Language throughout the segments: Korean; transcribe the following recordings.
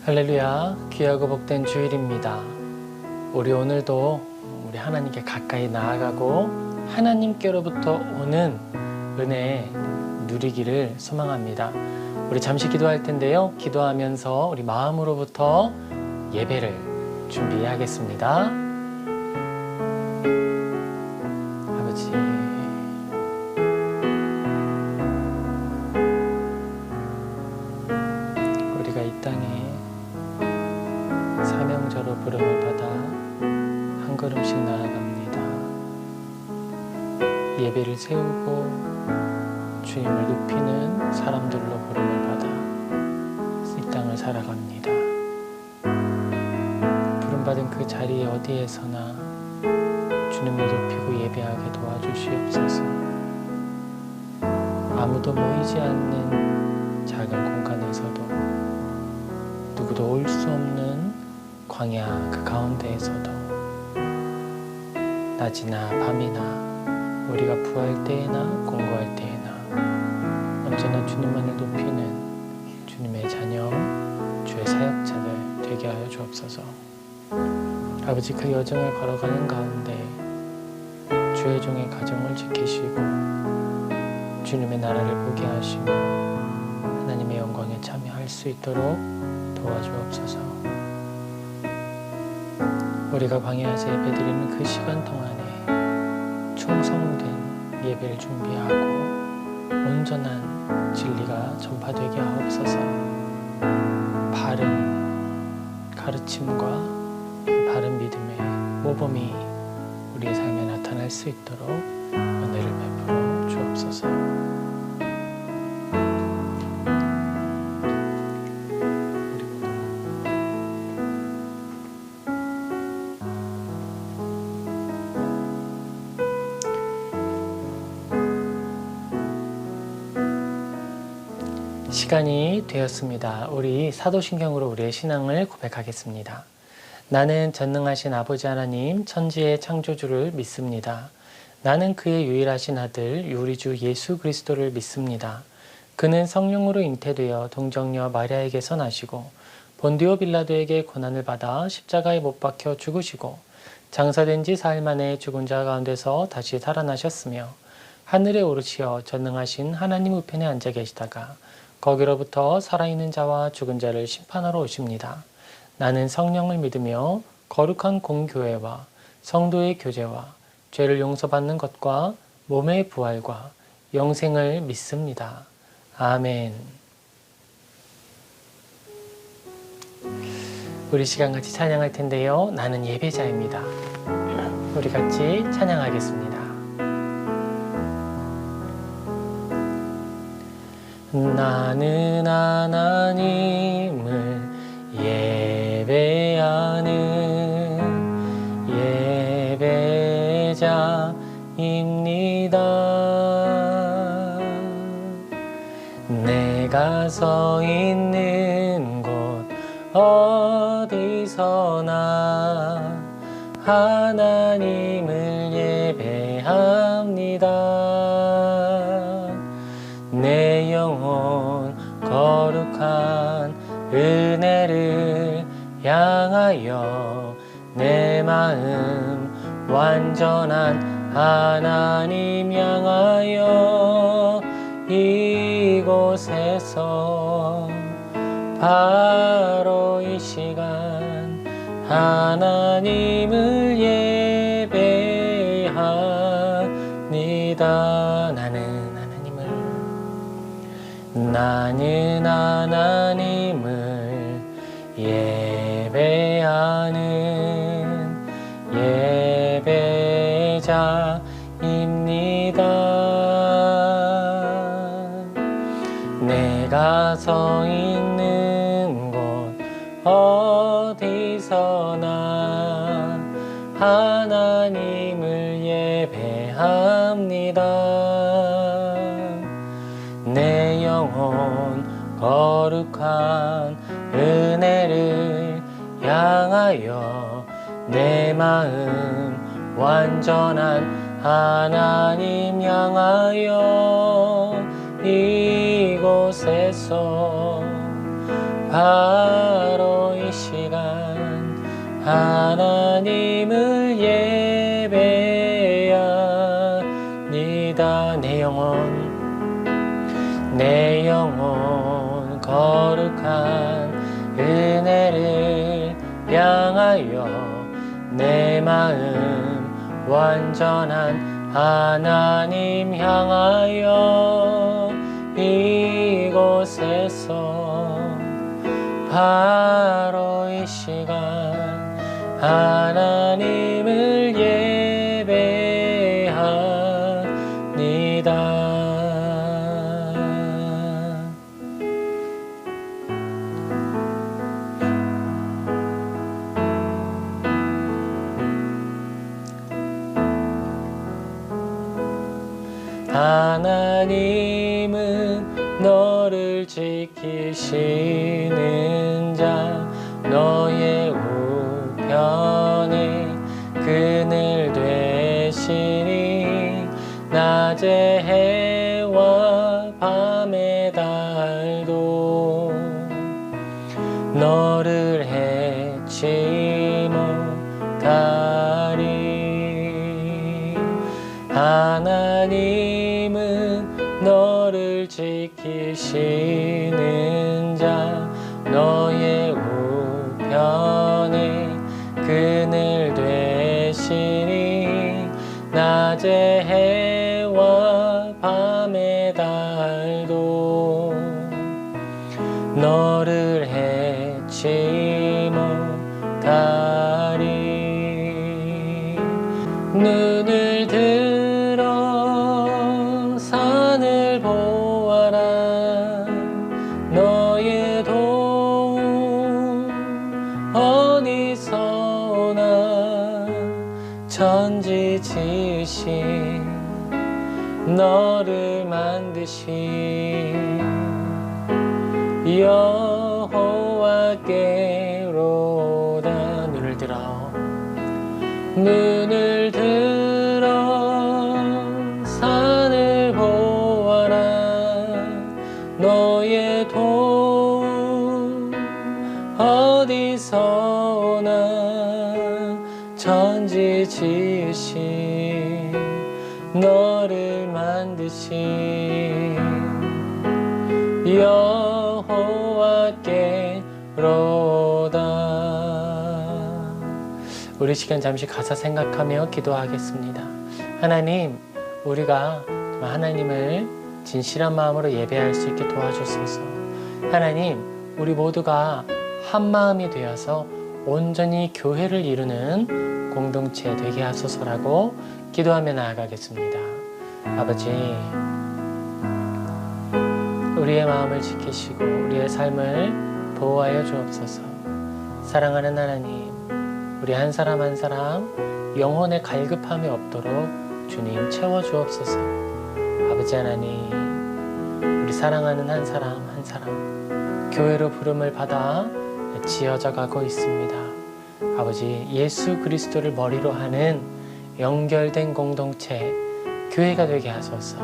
할렐루야, 귀하고 복된 주일입니다. 우리 오늘도 우리 하나님께 가까이 나아가고 하나님께로부터 오는 은혜 누리기를 소망합니다. 우리 잠시 기도할 텐데요. 기도하면서 우리 마음으로부터 예배를 준비하겠습니다. 아버지, 우리가 이 땅에 사명자로 부름을 받아 한 걸음씩 나아갑니다. 예배를 세우고 주님을 높이는 사람들로 부름을 받아 이 땅을 살아갑니다. 부름받은 그 자리에 어디에서나 주님을 높이고 예배하게 도와주시옵소서. 아무도 모이지 않는 작은 공간에서도 누구도 올 수 없는 광야 그 가운데에서도 낮이나 밤이나 우리가 부할 때에나 공부할 때에나 언제나 주님만을 높이는 주님의 자녀, 주의 사역자들 되게 하여 주옵소서. 아버지, 그 여정을 걸어가는 가운데 주의 종의 가정을 지키시고 주님의 나라를 보게 하시며 하나님의 영광에 참여할 수 있도록 도와주옵소서. 우리가 광야에서 예배드리는 그 시간 동안에 충성된 예배를 준비하고 온전한 진리가 전파되게 하옵소서. 바른 가르침과 바른 믿음의 모범이 우리의 삶에 나타날 수 있도록 은혜를 베풀어 주옵소서. 시간이 되었습니다. 우리 사도신경으로 우리의 신앙을 고백하겠습니다. 나는 전능하신 아버지 하나님 천지의 창조주를 믿습니다. 나는 그의 유일하신 아들 우리 주 예수 그리스도를 믿습니다. 그는 성령으로 잉태되어 동정녀 마리아에게서 나시고 본디오 빌라도에게 고난을 받아 십자가에 못 박혀 죽으시고 장사된 지 사흘 만에 죽은 자 가운데서 다시 살아나셨으며 하늘에 오르시어 전능하신 하나님 우편에 앉아 계시다가 거기로부터 살아있는 자와 죽은 자를 심판하러 오십니다. 나는 성령을 믿으며 거룩한 공교회와 성도의 교제와 죄를 용서받는 것과 몸의 부활과 영생을 믿습니다. 아멘. 우리 시간 같이 찬양할 텐데요. 나는 예배자입니다. 우리 같이 찬양하겠습니다. 나는 하나님을 예배하는 예배자입니다. 내가 서 있는 곳 어디서나 하나님을 예배합니다. 내 영혼 거룩한 은혜를 향하여 내 마음 완전한 하나님 향하여 이곳에서 바로 이 시간 하나님을 예배합니다. 나는 하나님을 예배하는 예배자입니다. 내가 서 있는 곳 어디서나 하나님을 예배합니다. 내 영혼 거룩한 은혜를 향하여 내 마음 완전한 하나님 향하여 이곳에서 바로 이 시간 하나님을 예배합니다. 내 영혼 거룩한 은혜를 향하여 내 마음 완전한 하나님 향하여 이곳에서 바로 이 시간 하나님을 예배합니다. 하나님은 너를 지키시는 자 너의 우편에 그늘 되시니 낮의 해와 밤의 달도 너를 해치 못하리. 하나님은 너를 지키시는 자 너의 우편에 그늘 되시니 낮의 해와 밤의 달도 너를 해치 못하리. 눈을 들어 산을 보아라. 너의 도움 어디서 오나. 천지 지으신 너를 만드신 여호와께로다. 눈을 들어 산을 보아라. 너의 도움 어디서 오나. 천지 지으신 너를 만드신 여호와께로다. 우리 시간 잠시 가사 생각하며 기도하겠습니다. 하나님, 우리가 하나님을 진실한 마음으로 예배할 수 있게 도와주소서. 하나님, 우리 모두가 한 마음이 되어서 온전히 교회를 이루는 공동체 되게 하소서라고 기도하며 나아가겠습니다. 아버지, 우리의 마음을 지키시고 우리의 삶을 보호하여 주옵소서. 사랑하는 하나님, 우리 한 사람 한 사람 영혼의 갈급함이 없도록 주님 채워주옵소서. 아버지 하나님, 우리 사랑하는 한 사람 한 사람 교회로 부름을 받아 지어져 가고 있습니다. 아버지, 예수 그리스도를 머리로 하는 연결된 공동체 교회가 되게 하소서.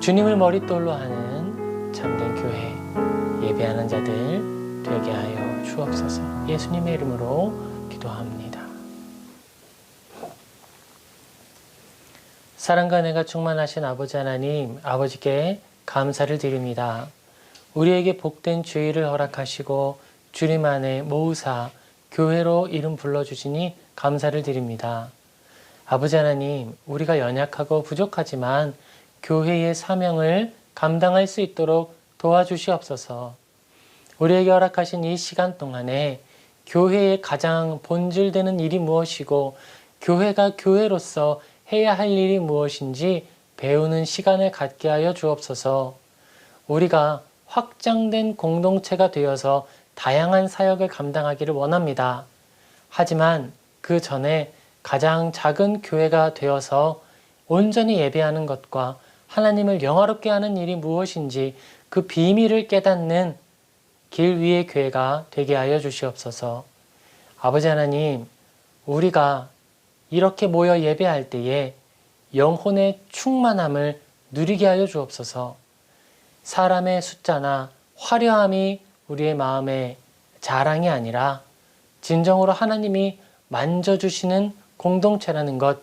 주님을 머릿돌로 하는 참된 교회 예배하는 자들 되게 하여 주옵소서. 예수님의 이름으로 기도합니다. 사랑과 은혜가 충만하신 아버지 하나님, 아버지께 감사를 드립니다. 우리에게 복된 주일을 허락하시고 주님 안에 모으사 교회로 이름 불러주시니 감사를 드립니다. 아버지 하나님, 우리가 연약하고 부족하지만 교회의 사명을 감당할 수 있도록 도와주시옵소서. 우리에게 허락하신 이 시간 동안에 교회의 가장 본질되는 일이 무엇이고 교회가 교회로서 해야 할 일이 무엇인지 배우는 시간을 갖게 하여 주옵소서. 우리가 확장된 공동체가 되어서 다양한 사역을 감당하기를 원합니다. 하지만 그 전에 가장 작은 교회가 되어서 온전히 예배하는 것과 하나님을 영화롭게 하는 일이 무엇인지 그 비밀을 깨닫는 길 위의 교회가 되게 하여 주시옵소서. 아버지 하나님, 우리가 이렇게 모여 예배할 때에 영혼의 충만함을 누리게 하여 주옵소서. 사람의 숫자나 화려함이 우리의 마음의 자랑이 아니라 진정으로 하나님이 만져주시는 공동체라는 것,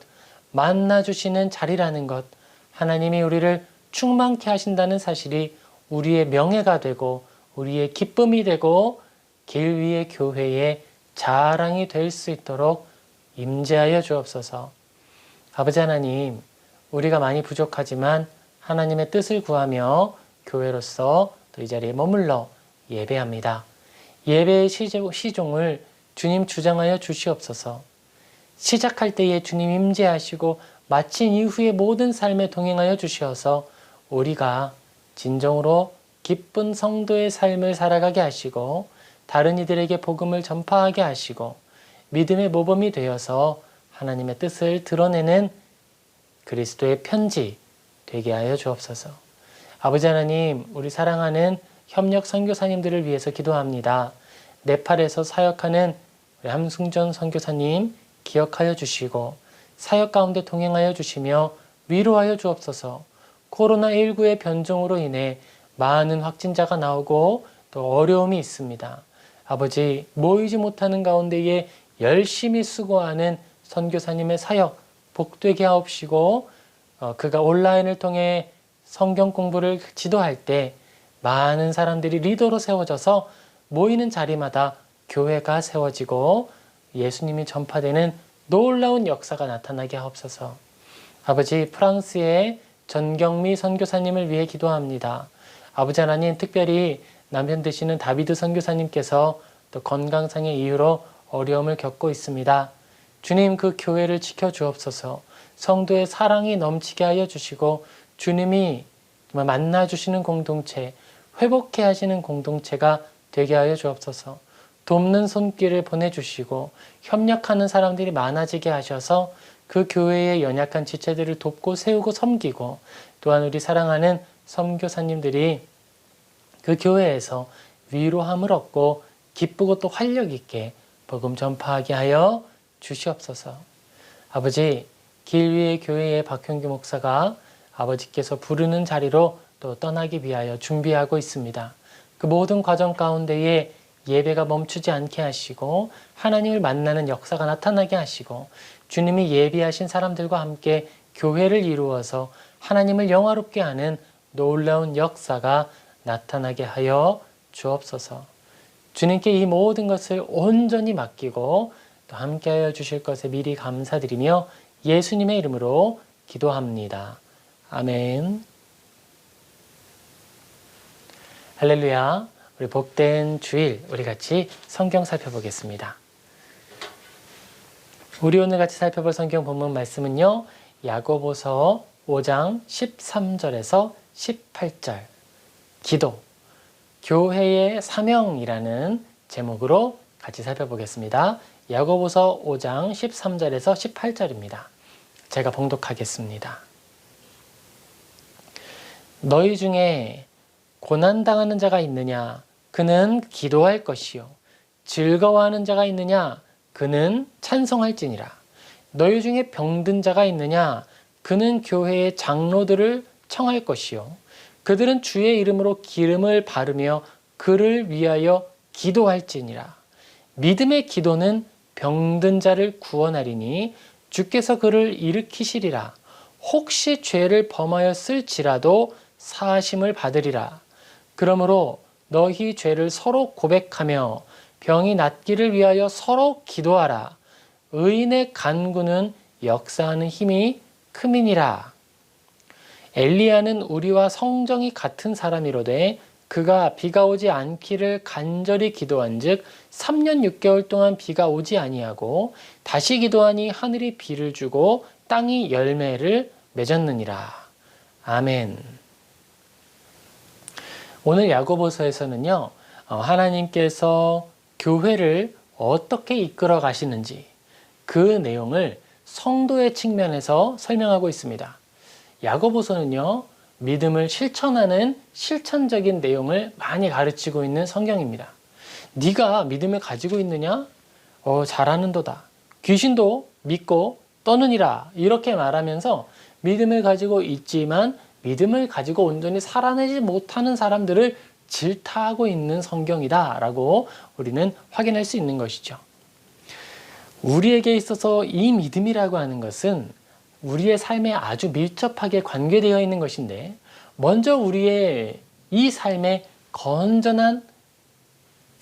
만나주시는 자리라는 것, 하나님이 우리를 충만케 하신다는 사실이 우리의 명예가 되고 우리의 기쁨이 되고 길 위의 교회의 자랑이 될 수 있도록 임재하여 주옵소서. 아버지 하나님, 우리가 많이 부족하지만 하나님의 뜻을 구하며 교회로서 또 이 자리에 머물러 예배합니다. 예배의 시종을 주님 주장하여 주시옵소서. 시작할 때에 주님 임재하시고 마친 이후의 모든 삶에 동행하여 주시어서 우리가 진정으로 기쁜 성도의 삶을 살아가게 하시고 다른 이들에게 복음을 전파하게 하시고 믿음의 모범이 되어서 하나님의 뜻을 드러내는 그리스도의 편지 되게 하여 주옵소서. 아버지 하나님, 우리 사랑하는 협력 선교사님들을 위해서 기도합니다. 네팔에서 사역하는 우리 함승전 선교사님 기억하여 주시고 사역 가운데 동행하여 주시며 위로하여 주옵소서. 코로나19의 변종으로 인해 많은 확진자가 나오고 또 어려움이 있습니다. 아버지, 모이지 못하는 가운데에 열심히 수고하는 선교사님의 사역 복되게 하옵시고 그가 온라인을 통해 성경 공부를 지도할 때 많은 사람들이 리더로 세워져서 모이는 자리마다 교회가 세워지고 예수님이 전파되는 놀라운 역사가 나타나게 하옵소서. 아버지, 프랑스의 전경미 선교사님을 위해 기도합니다. 아버지 하나님, 특별히 남편 되시는 다비드 선교사님께서 또 건강상의 이유로 어려움을 겪고 있습니다. 주님, 그 교회를 지켜주옵소서. 성도의 사랑이 넘치게 하여 주시고 주님이 정말 만나주시는 공동체, 회복해 하시는 공동체가 되게 하여 주옵소서. 돕는 손길을 보내주시고 협력하는 사람들이 많아지게 하셔서 그 교회의 연약한 지체들을 돕고 세우고 섬기고 또한 우리 사랑하는 선교사님들이 그 교회에서 위로함을 얻고 기쁘고 또 활력 있게 복음 전파하게 하여 주시옵소서. 아버지, 길 위의 교회의 박형규 목사가 아버지께서 부르는 자리로 또 떠나기 위하여 준비하고 있습니다. 그 모든 과정 가운데에 예배가 멈추지 않게 하시고 하나님을 만나는 역사가 나타나게 하시고 주님이 예비하신 사람들과 함께 교회를 이루어서 하나님을 영화롭게 하는 놀라운 역사가 나타나게 하여 주옵소서. 주님께 이 모든 것을 온전히 맡기고 또 함께하여 주실 것에 미리 감사드리며 예수님의 이름으로 기도합니다. 아멘. 할렐루야. 우리 복된 주일 우리 같이 성경 살펴보겠습니다. 우리 오늘 같이 살펴볼 성경 본문 말씀은요, 야고보서 5장 13절에서 18절 기도, 교회의 사명이라는 제목으로 같이 살펴보겠습니다. 야고보서 5장 13절에서 18절입니다. 제가 봉독하겠습니다. 너희 중에 고난당하는 자가 있느냐? 그는 기도할 것이요. 즐거워하는 자가 있느냐? 그는 찬송할지니라. 너희 중에 병든 자가 있느냐? 그는 교회의 장로들을 청할 것이요. 그들은 주의 이름으로 기름을 바르며 그를 위하여 기도할지니라. 믿음의 기도는 병든 자를 구원하리니 주께서 그를 일으키시리라. 혹시 죄를 범하였을지라도 사하심을 받으리라. 그러므로 너희 죄를 서로 고백하며 병이 낫기를 위하여 서로 기도하라. 의인의 간구는 역사하는 힘이 큼이니라. 엘리야는 우리와 성정이 같은 사람이로되 그가 비가 오지 않기를 간절히 기도한즉 3년 6개월 동안 비가 오지 아니하고 다시 기도하니 하늘이 비를 주고 땅이 열매를 맺었느니라. 아멘. 오늘 야고보서에서는요, 하나님께서 교회를 어떻게 이끌어 가시는지 그 내용을 성도의 측면에서 설명하고 있습니다. 야고보서는요, 믿음을 실천하는 실천적인 내용을 많이 가르치고 있는 성경입니다. 네가 믿음을 가지고 있느냐? 잘하는도다. 귀신도 믿고 떠느니라. 이렇게 말하면서 믿음을 가지고 있지만 믿음을 가지고 온전히 살아내지 못하는 사람들을 질타하고 있는 성경이다라고 우리는 확인할 수 있는 것이죠. 우리에게 있어서 이 믿음이라고 하는 것은 우리의 삶에 아주 밀접하게 관계되어 있는 것인데, 먼저 우리의 이 삶에 건전한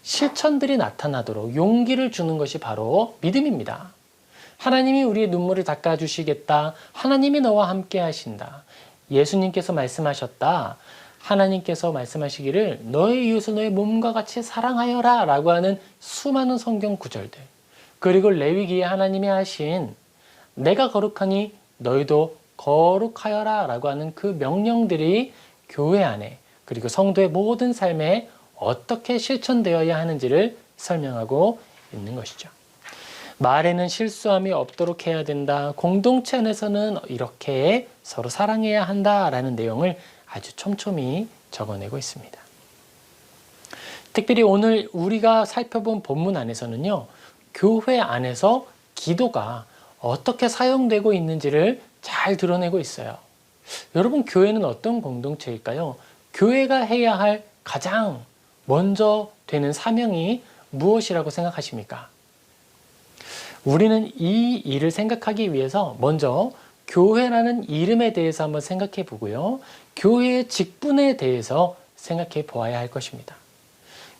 실천들이 나타나도록 용기를 주는 것이 바로 믿음입니다. 하나님이 우리의 눈물을 닦아주시겠다. 하나님이 너와 함께 하신다. 예수님께서 말씀하셨다. 하나님께서 말씀하시기를 너의 이웃을 너의 몸과 같이 사랑하여라 라고 하는 수많은 성경 구절들, 그리고 레위기에 하나님이 하신 내가 거룩하니 너희도 거룩하여라 라고 하는 그 명령들이 교회 안에, 그리고 성도의 모든 삶에 어떻게 실천되어야 하는지를 설명하고 있는 것이죠. 말에는 실수함이 없도록 해야 된다. 공동체 안에서는 이렇게 서로 사랑해야 한다라는 내용을 아주 촘촘히 적어내고 있습니다. 특별히 오늘 우리가 살펴본 본문 안에서는요, 교회 안에서 기도가 어떻게 사용되고 있는지를 잘 드러내고 있어요. 여러분, 교회는 어떤 공동체일까요? 교회가 해야 할 가장 먼저 되는 사명이 무엇이라고 생각하십니까? 우리는 이 일을 생각하기 위해서 먼저 교회라는 이름에 대해서 한번 생각해 보고요. 교회의 직분에 대해서 생각해 보아야 할 것입니다.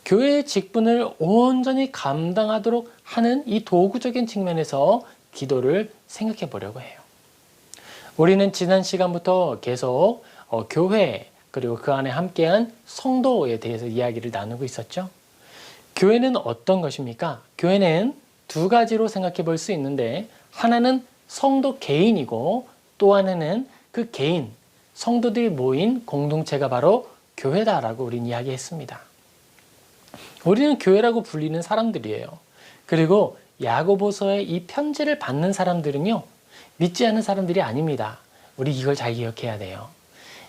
교회의 직분을 온전히 감당하도록 하는 이 도구적인 측면에서 기도를 생각해 보려고 해요. 우리는 지난 시간부터 계속 교회, 그리고 그 안에 함께한 성도에 대해서 이야기를 나누고 있었죠. 교회는 어떤 것입니까? 교회는 두 가지로 생각해 볼 수 있는데, 하나는 성도 개인이고 또 하나는 그 개인, 성도들이 모인 공동체가 바로 교회다라고 우리는 이야기했습니다. 우리는 교회라고 불리는 사람들이에요. 그리고 야고보서의 이 편지를 받는 사람들은요, 믿지 않는 사람들이 아닙니다. 우리 이걸 잘 기억해야 돼요.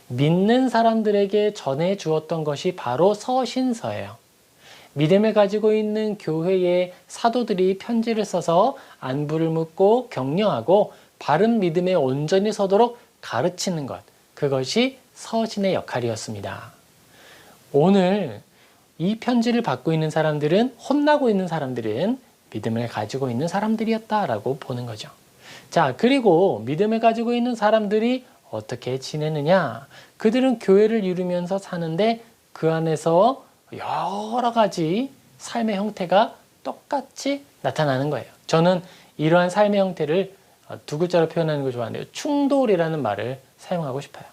믿는 사람들에게 전해 주었던 것이 바로 서신서예요. 믿음을 가지고 있는 교회의 사도들이 편지를 써서 안부를 묻고 격려하고 바른 믿음에 온전히 서도록 가르치는 것, 그것이 서신의 역할이었습니다. 오늘 이 편지를 받고 있는 사람들은, 혼나고 있는 사람들은 믿음을 가지고 있는 사람들이었다라고 보는 거죠. 자, 그리고 믿음을 가지고 있는 사람들이 어떻게 지내느냐? 그들은 교회를 이루면서 사는데 그 안에서 여러 가지 삶의 형태가 똑같이 나타나는 거예요. 저는 이러한 삶의 형태를 두 글자로 표현하는 걸 좋아하는데요. 충돌이라는 말을 사용하고 싶어요.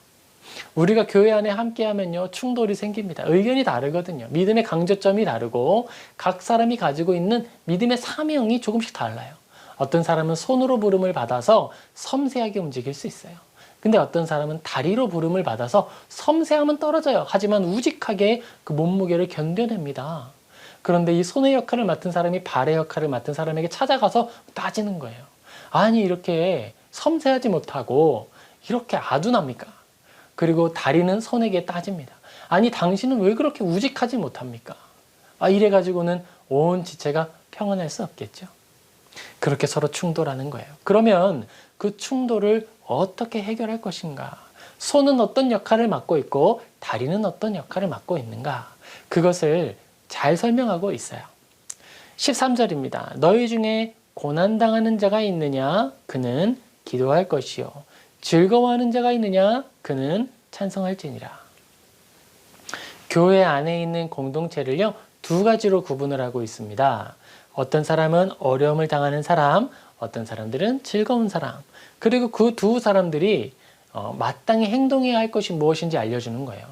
우리가 교회 안에 함께하면요, 충돌이 생깁니다. 의견이 다르거든요. 믿음의 강조점이 다르고 각 사람이 가지고 있는 믿음의 사명이 조금씩 달라요. 어떤 사람은 손으로 부름을 받아서 섬세하게 움직일 수 있어요. 근데 어떤 사람은 다리로 부름을 받아서 섬세함은 떨어져요. 하지만 우직하게 그 몸무게를 견뎌냅니다. 그런데 이 손의 역할을 맡은 사람이 발의 역할을 맡은 사람에게 찾아가서 따지는 거예요. 아니, 이렇게 섬세하지 못하고 이렇게 아둔합니까? 그리고 다리는 손에게 따집니다. 아니, 당신은 왜 그렇게 우직하지 못합니까? 이래가지고는 온 지체가 평안할 수 없겠죠. 그렇게 서로 충돌하는 거예요. 그러면 그 충돌을 어떻게 해결할 것인가? 손은 어떤 역할을 맡고 있고 다리는 어떤 역할을 맡고 있는가? 그것을 잘 설명하고 있어요. 13절입니다. 너희 중에 고난당하는 자가 있느냐? 그는 기도할 것이요. 즐거워하는 자가 있느냐? 그는 찬송할지니라. 교회 안에 있는 공동체를요, 두 가지로 구분을 하고 있습니다. 어떤 사람은 어려움을 당하는 사람, 어떤 사람들은 즐거운 사람. 그리고 그 두 사람들이 마땅히 행동해야 할 것이 무엇인지 알려주는 거예요.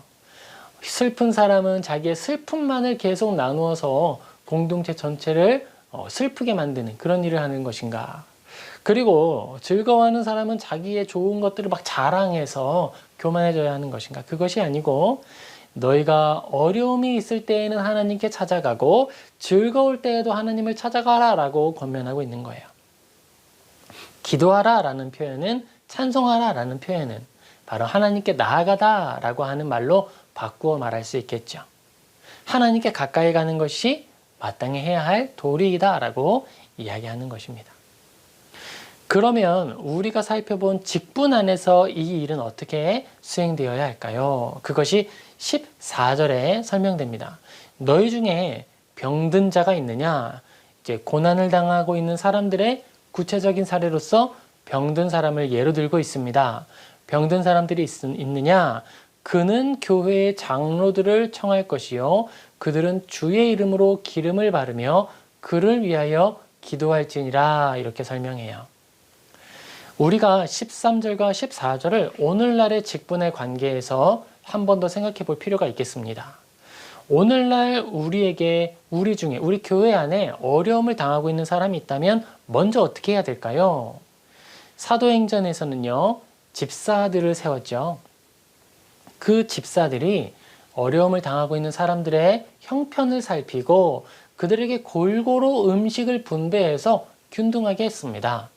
슬픈 사람은 자기의 슬픔만을 계속 나누어서 공동체 전체를 슬프게 만드는 그런 일을 하는 것인가. 그리고 즐거워하는 사람은 자기의 좋은 것들을 막 자랑해서 교만해져야 하는 것인가. 그것이 아니고 너희가 어려움이 있을 때에는 하나님께 찾아가고 즐거울 때에도 하나님을 찾아가라 라고 권면하고 있는 거예요. 기도하라 라는 표현은, 찬송하라 라는 표현은 바로 하나님께 나아가다 라고 하는 말로 바꾸어 말할 수 있겠죠. 하나님께 가까이 가는 것이 마땅히 해야 할 도리이다 라고 이야기하는 것입니다. 그러면 우리가 살펴본 직분 안에서 이 일은 어떻게 수행되어야 할까요? 그것이 14절에 설명됩니다. 너희 중에 병든 자가 있느냐? 이제 고난을 당하고 있는 사람들의 구체적인 사례로서 병든 사람을 예로 들고 있습니다. 병든 사람들이 있느냐? 그는 교회의 장로들을 청할 것이요. 그들은 주의 이름으로 기름을 바르며 그를 위하여 기도할지니라. 이렇게 설명해요. 우리가 13절과 14절을 오늘날의 직분의 관계에서 한 번 더 생각해 볼 필요가 있겠습니다. 오늘날 우리 중에, 우리 교회 안에 어려움을 당하고 있는 사람이 있다면 먼저 어떻게 해야 될까요? 사도행전에서는요, 집사들을 세웠죠. 그 집사들이 어려움을 당하고 있는 사람들의 형편을 살피고 그들에게 골고루 음식을 분배해서 균등하게 했습니다.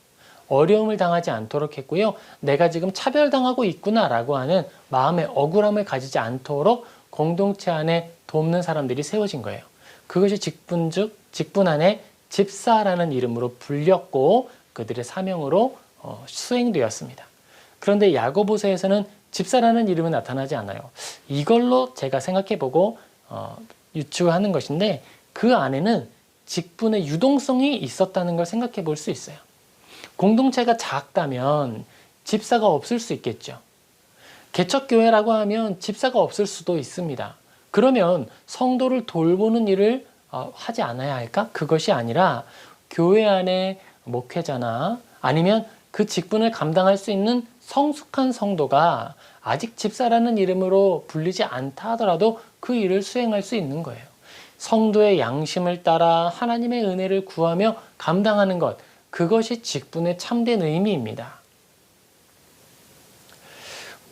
어려움을 당하지 않도록 했고요. 내가 지금 차별당하고 있구나라고 하는 마음의 억울함을 가지지 않도록 공동체 안에 돕는 사람들이 세워진 거예요. 그것이 직분 안에 집사라는 이름으로 불렸고 그들의 사명으로 수행되었습니다. 그런데 야고보서에서는 집사라는 이름은 나타나지 않아요. 이걸로 제가 생각해보고 유추하는 것인데 그 안에는 직분의 유동성이 있었다는 걸 생각해 볼 수 있어요. 공동체가 작다면 집사가 없을 수 있겠죠. 개척교회라고 하면 집사가 없을 수도 있습니다. 그러면 성도를 돌보는 일을 하지 않아야 할까? 그것이 아니라 교회 안에 목회자나 아니면 그 직분을 감당할 수 있는 성숙한 성도가 아직 집사라는 이름으로 불리지 않다 하더라도 그 일을 수행할 수 있는 거예요. 성도의 양심을 따라 하나님의 은혜를 구하며 감당하는 것, 그것이 직분의 참된 의미입니다.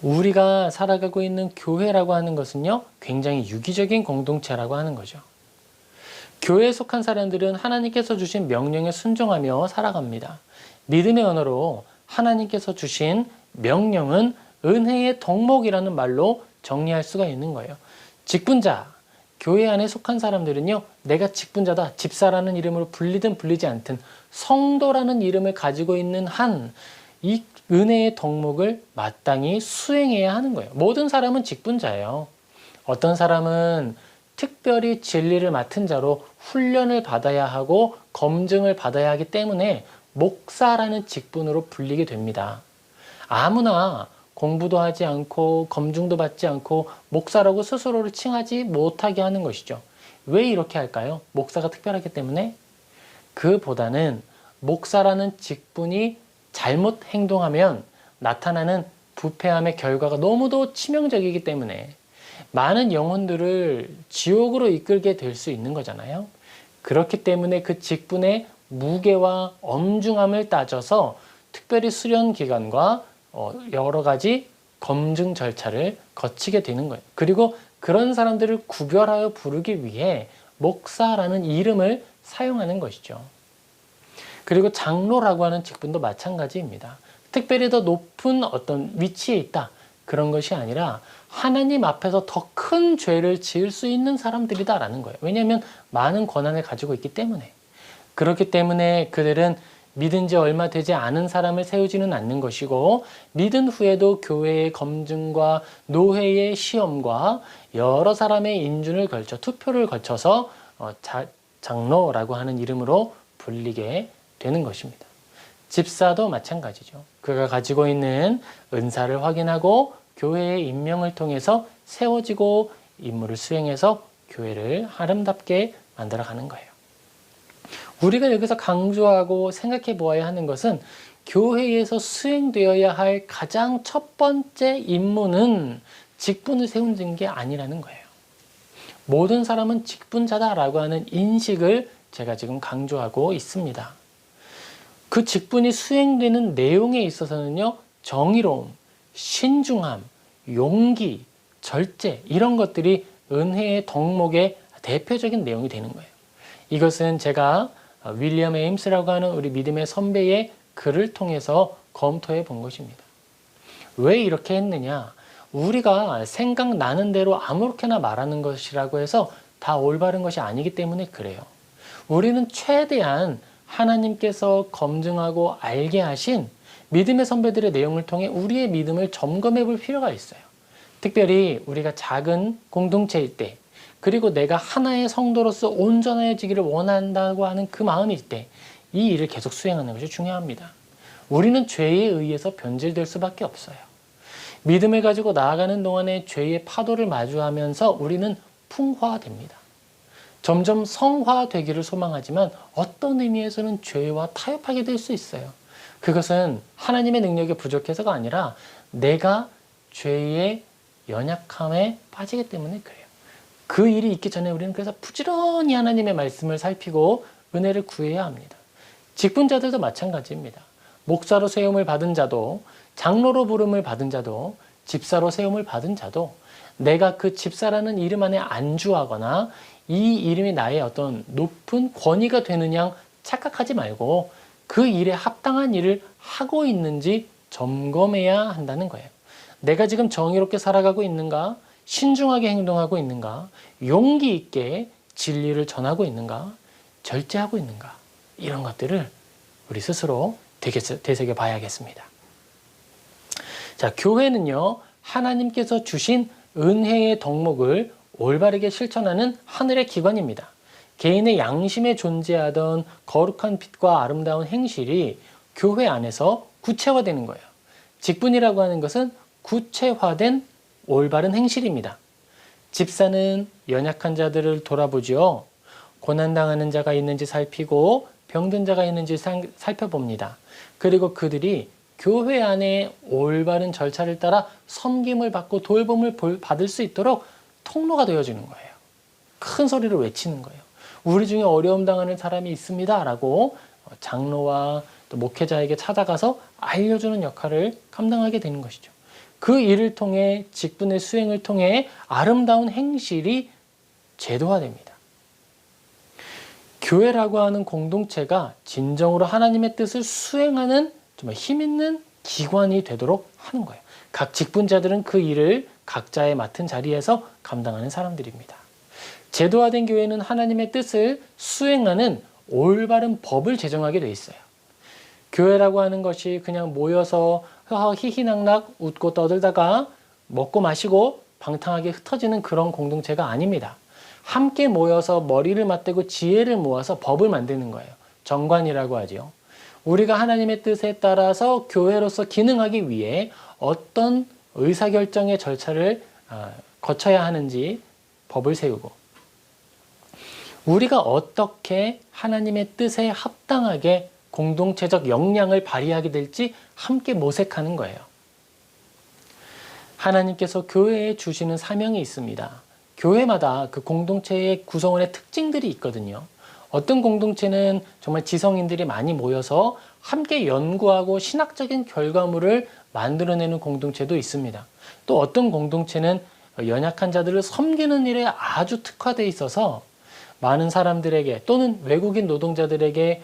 우리가 살아가고 있는 교회라고 하는 것은요, 굉장히 유기적인 공동체라고 하는 거죠. 교회에 속한 사람들은 하나님께서 주신 명령에 순종하며 살아갑니다. 믿음의 언어로 하나님께서 주신 명령은 은혜의 덕목이라는 말로 정리할 수가 있는 거예요. 직분자, 교회 안에 속한 사람들은요, 내가 직분자다, 집사라는 이름으로 불리든 불리지 않든 성도라는 이름을 가지고 있는 한 이 은혜의 덕목을 마땅히 수행해야 하는 거예요. 모든 사람은 직분자예요. 어떤 사람은 특별히 진리를 맡은 자로 훈련을 받아야 하고 검증을 받아야 하기 때문에 목사라는 직분으로 불리게 됩니다. 아무나 공부도 하지 않고 검증도 받지 않고 목사라고 스스로를 칭하지 못하게 하는 것이죠. 왜 이렇게 할까요? 목사가 특별하기 때문에? 그보다는 목사라는 직분이 잘못 행동하면 나타나는 부패함의 결과가 너무도 치명적이기 때문에 많은 영혼들을 지옥으로 이끌게 될 수 있는 거잖아요. 그렇기 때문에 그 직분의 무게와 엄중함을 따져서 특별히 수련 기간과 여러 가지 검증 절차를 거치게 되는 거예요. 그리고 그런 사람들을 구별하여 부르기 위해 목사라는 이름을 사용하는 것이죠. 그리고 장로라고 하는 직분도 마찬가지입니다. 특별히 더 높은 어떤 위치에 있다, 그런 것이 아니라 하나님 앞에서 더 큰 죄를 지을 수 있는 사람들이다라는 거예요. 왜냐하면 많은 권한을 가지고 있기 때문에. 그렇기 때문에 그들은 믿은 지 얼마 되지 않은 사람을 세우지는 않는 것이고, 믿은 후에도 교회의 검증과 노회의 시험과 여러 사람의 인준을 걸쳐 투표를 거쳐서 장로라고 하는 이름으로 불리게 되는 것입니다. 집사도 마찬가지죠. 그가 가지고 있는 은사를 확인하고 교회의 임명을 통해서 세워지고 임무를 수행해서 교회를 아름답게 만들어가는 거예요. 우리가 여기서 강조하고 생각해 보아야 하는 것은 교회에서 수행되어야 할 가장 첫 번째 임무는 직분을 세우는 게 아니라는 거예요. 모든 사람은 직분자다라고 하는 인식을 제가 지금 강조하고 있습니다. 그 직분이 수행되는 내용에 있어서는요, 정의로움, 신중함, 용기, 절제, 이런 것들이 은혜의 덕목의 대표적인 내용이 되는 거예요. 이것은 제가 윌리엄 에임스라고 하는 우리 믿음의 선배의 글을 통해서 검토해 본 것입니다. 왜 이렇게 했느냐? 우리가 생각나는 대로 아무렇게나 말하는 것이라고 해서 다 올바른 것이 아니기 때문에 그래요. 우리는 최대한 하나님께서 검증하고 알게 하신 믿음의 선배들의 내용을 통해 우리의 믿음을 점검해 볼 필요가 있어요. 특별히 우리가 작은 공동체일 때, 그리고 내가 하나의 성도로서 온전해지기를 원한다고 하는 그 마음일 때 이 일을 계속 수행하는 것이 중요합니다. 우리는 죄에 의해서 변질될 수밖에 없어요. 믿음을 가지고 나아가는 동안에 죄의 파도를 마주하면서 우리는 풍화됩니다. 점점 성화되기를 소망하지만 어떤 의미에서는 죄와 타협하게 될 수 있어요. 그것은 하나님의 능력이 부족해서가 아니라 내가 죄의 연약함에 빠지기 때문에 그래요. 그 일이 있기 전에 우리는 그래서 부지런히 하나님의 말씀을 살피고 은혜를 구해야 합니다. 직분자들도 마찬가지입니다. 목사로 세움을 받은 자도, 장로로 부름을 받은 자도, 집사로 세움을 받은 자도 내가 그 집사라는 이름 안에 안주하거나 이 이름이 나의 어떤 높은 권위가 되는 양 착각하지 말고 그 일에 합당한 일을 하고 있는지 점검해야 한다는 거예요. 내가 지금 정의롭게 살아가고 있는가? 신중하게 행동하고 있는가? 용기 있게 진리를 전하고 있는가? 절제하고 있는가? 이런 것들을 우리 스스로 되새겨 봐야겠습니다. 자, 교회는요, 하나님께서 주신 은혜의 덕목을 올바르게 실천하는 하늘의 기관입니다. 개인의 양심에 존재하던 거룩한 빛과 아름다운 행실이 교회 안에서 구체화되는 거예요. 직분이라고 하는 것은 구체화된 올바른 행실입니다. 집사는 연약한 자들을 돌아보지요. 고난당하는 자가 있는지 살피고 병든 자가 있는지 살펴봅니다. 그리고 그들이 교회 안에 올바른 절차를 따라 섬김을 받고 돌봄을 받을 수 있도록 통로가 되어주는 거예요. 큰 소리로 외치는 거예요. 우리 중에 어려움 당하는 사람이 있습니다 라고 장로와 또 목회자에게 찾아가서 알려주는 역할을 감당하게 되는 것이죠. 그 일을 통해 직분의 수행을 통해 아름다운 행실이 제도화됩니다. 교회라고 하는 공동체가 진정으로 하나님의 뜻을 수행하는 정말 힘있는 기관이 되도록 하는 거예요. 각 직분자들은 그 일을 각자의 맡은 자리에서 감당하는 사람들입니다. 제도화된 교회는 하나님의 뜻을 수행하는 올바른 법을 제정하게 돼 있어요. 교회라고 하는 것이 그냥 모여서 희희낙낙 웃고 떠들다가 먹고 마시고 방탕하게 흩어지는 그런 공동체가 아닙니다. 함께 모여서 머리를 맞대고 지혜를 모아서 법을 만드는 거예요. 정관이라고 하죠. 우리가 하나님의 뜻에 따라서 교회로서 기능하기 위해 어떤 의사결정의 절차를 거쳐야 하는지 법을 세우고 우리가 어떻게 하나님의 뜻에 합당하게 공동체적 역량을 발휘하게 될지 함께 모색하는 거예요. 하나님께서 교회에 주시는 사명이 있습니다. 교회마다 그 공동체의 구성원의 특징들이 있거든요. 어떤 공동체는 정말 지성인들이 많이 모여서 함께 연구하고 신학적인 결과물을 만들어내는 공동체도 있습니다. 또 어떤 공동체는 연약한 자들을 섬기는 일에 아주 특화되어 있어서 많은 사람들에게 또는 외국인 노동자들에게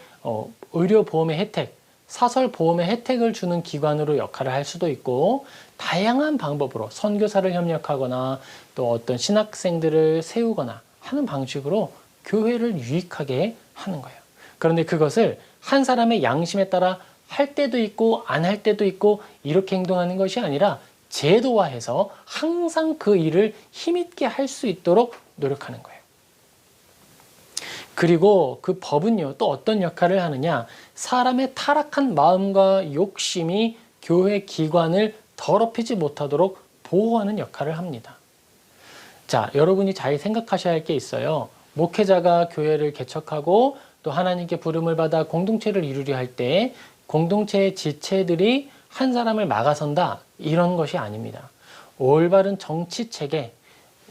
의료보험의 혜택, 사설보험의 혜택을 주는 기관으로 역할을 할 수도 있고 다양한 방법으로 선교사를 협력하거나 또 어떤 신학생들을 세우거나 하는 방식으로 교회를 유익하게 하는 거예요. 그런데 그것을 한 사람의 양심에 따라 할 때도 있고 안 할 때도 있고 이렇게 행동하는 것이 아니라 제도화해서 항상 그 일을 힘있게 할 수 있도록 노력하는 거예요. 그리고 그 법은요, 또 어떤 역할을 하느냐? 사람의 타락한 마음과 욕심이 교회 기관을 더럽히지 못하도록 보호하는 역할을 합니다. 자, 여러분이 잘 생각하셔야 할 게 있어요. 목회자가 교회를 개척하고 또 하나님께 부름을 받아 공동체를 이루려 할 때 공동체의 지체들이 한 사람을 막아선다, 이런 것이 아닙니다. 올바른 정치체계,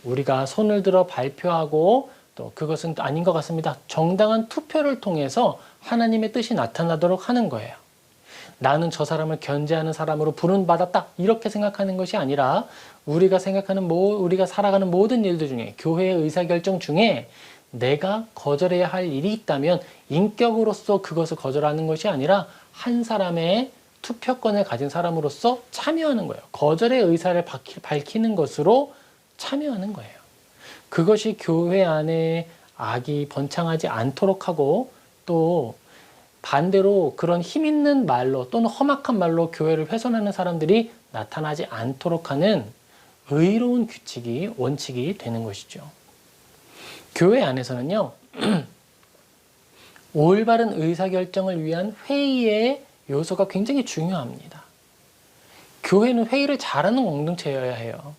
우리가 손을 들어 발표하고 또 그것은 아닌 것 같습니다. 정당한 투표를 통해서 하나님의 뜻이 나타나도록 하는 거예요. 나는 저 사람을 견제하는 사람으로 부름받았다, 이렇게 생각하는 것이 아니라 우리가 살아가는 모든 일들 중에, 교회의 의사결정 중에 내가 거절해야 할 일이 있다면 인격으로서 그것을 거절하는 것이 아니라 한 사람의 투표권을 가진 사람으로서 참여하는 거예요. 거절의 의사를 밝히는 것으로 참여하는 거예요. 그것이 교회 안에 악이 번창하지 않도록 하고 또 반대로 그런 힘 있는 말로 또는 험악한 말로 교회를 훼손하는 사람들이 나타나지 않도록 하는 의로운 규칙이, 원칙이 되는 것이죠. 교회 안에서는요, 올바른 의사결정을 위한 회의의 요소가 굉장히 중요합니다. 교회는 회의를 잘하는 공동체여야 해요.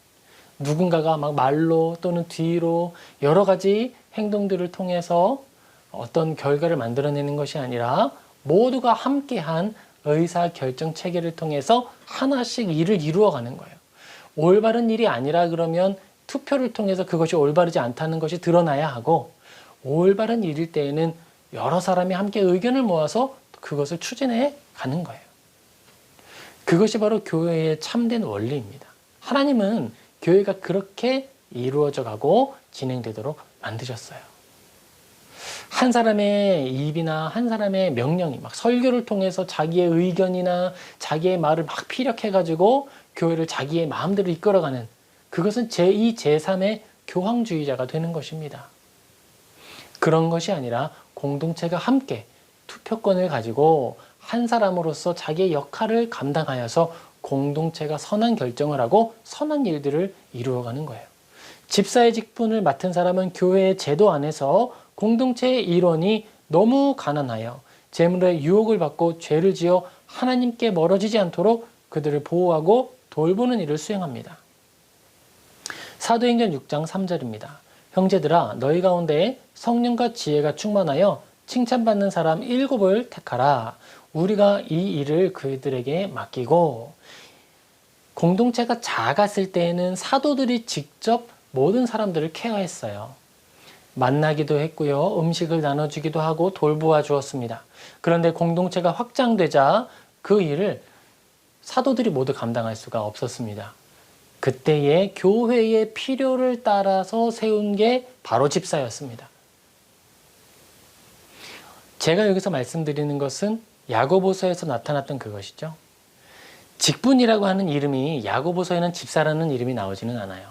누군가가 막 말로 또는 뒤로 여러 가지 행동들을 통해서 어떤 결과를 만들어내는 것이 아니라 모두가 함께한 의사결정 체계를 통해서 하나씩 일을 이루어가는 거예요. 올바른 일이 아니라 그러면 투표를 통해서 그것이 올바르지 않다는 것이 드러나야 하고, 올바른 일일 때에는 여러 사람이 함께 의견을 모아서 그것을 추진해 가는 거예요. 그것이 바로 교회의 참된 원리입니다. 하나님은 교회가 그렇게 이루어져 가고 진행되도록 만드셨어요. 한 사람의 입이나 한 사람의 명령이 막 설교를 통해서 자기의 의견이나 자기의 말을 막 피력해가지고 교회를 자기의 마음대로 이끌어가는, 그것은 제2, 제3의 교황주의자가 되는 것입니다. 그런 것이 아니라 공동체가 함께 투표권을 가지고 한 사람으로서 자기의 역할을 감당하여서 공동체가 선한 결정을 하고 선한 일들을 이루어가는 거예요. 집사의 직분을 맡은 사람은 교회의 제도 안에서 공동체의 일원이 너무 가난하여 재물의 유혹을 받고 죄를 지어 하나님께 멀어지지 않도록 그들을 보호하고 돌보는 일을 수행합니다. 사도행전 6장 3절입니다. 형제들아, 너희 가운데 성령과 지혜가 충만하여 칭찬받는 사람 7을 택하라. 우리가 이 일을 그들에게 맡기고. 공동체가 작았을 때에는 사도들이 직접 모든 사람들을 케어했어요. 만나기도 했고요. 음식을 나눠주기도 하고 돌보아 주었습니다. 그런데 공동체가 확장되자 그 일을 사도들이 모두 감당할 수가 없었습니다. 그때의 교회의 필요를 따라서 세운 게 바로 집사였습니다. 제가 여기서 말씀드리는 것은 야고보서에서 나타났던 그것이죠. 직분이라고 하는 이름이 야고보서에는 집사라는 이름이 나오지는 않아요.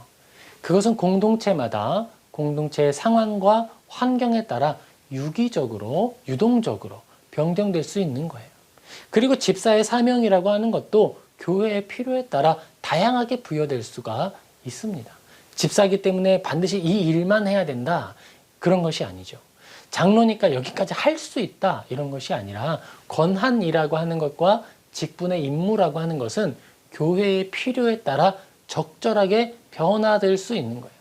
그것은 공동체마다 공동체의 상황과 환경에 따라 유기적으로, 유동적으로 변경될 수 있는 거예요. 그리고 집사의 사명이라고 하는 것도 교회의 필요에 따라 다양하게 부여될 수가 있습니다. 집사이기 때문에 반드시 이 일만 해야 된다, 그런 것이 아니죠. 장로니까 여기까지 할 수 있다, 이런 것이 아니라 권한이라고 하는 것과 직분의 임무라고 하는 것은 교회의 필요에 따라 적절하게 변화될 수 있는 거예요.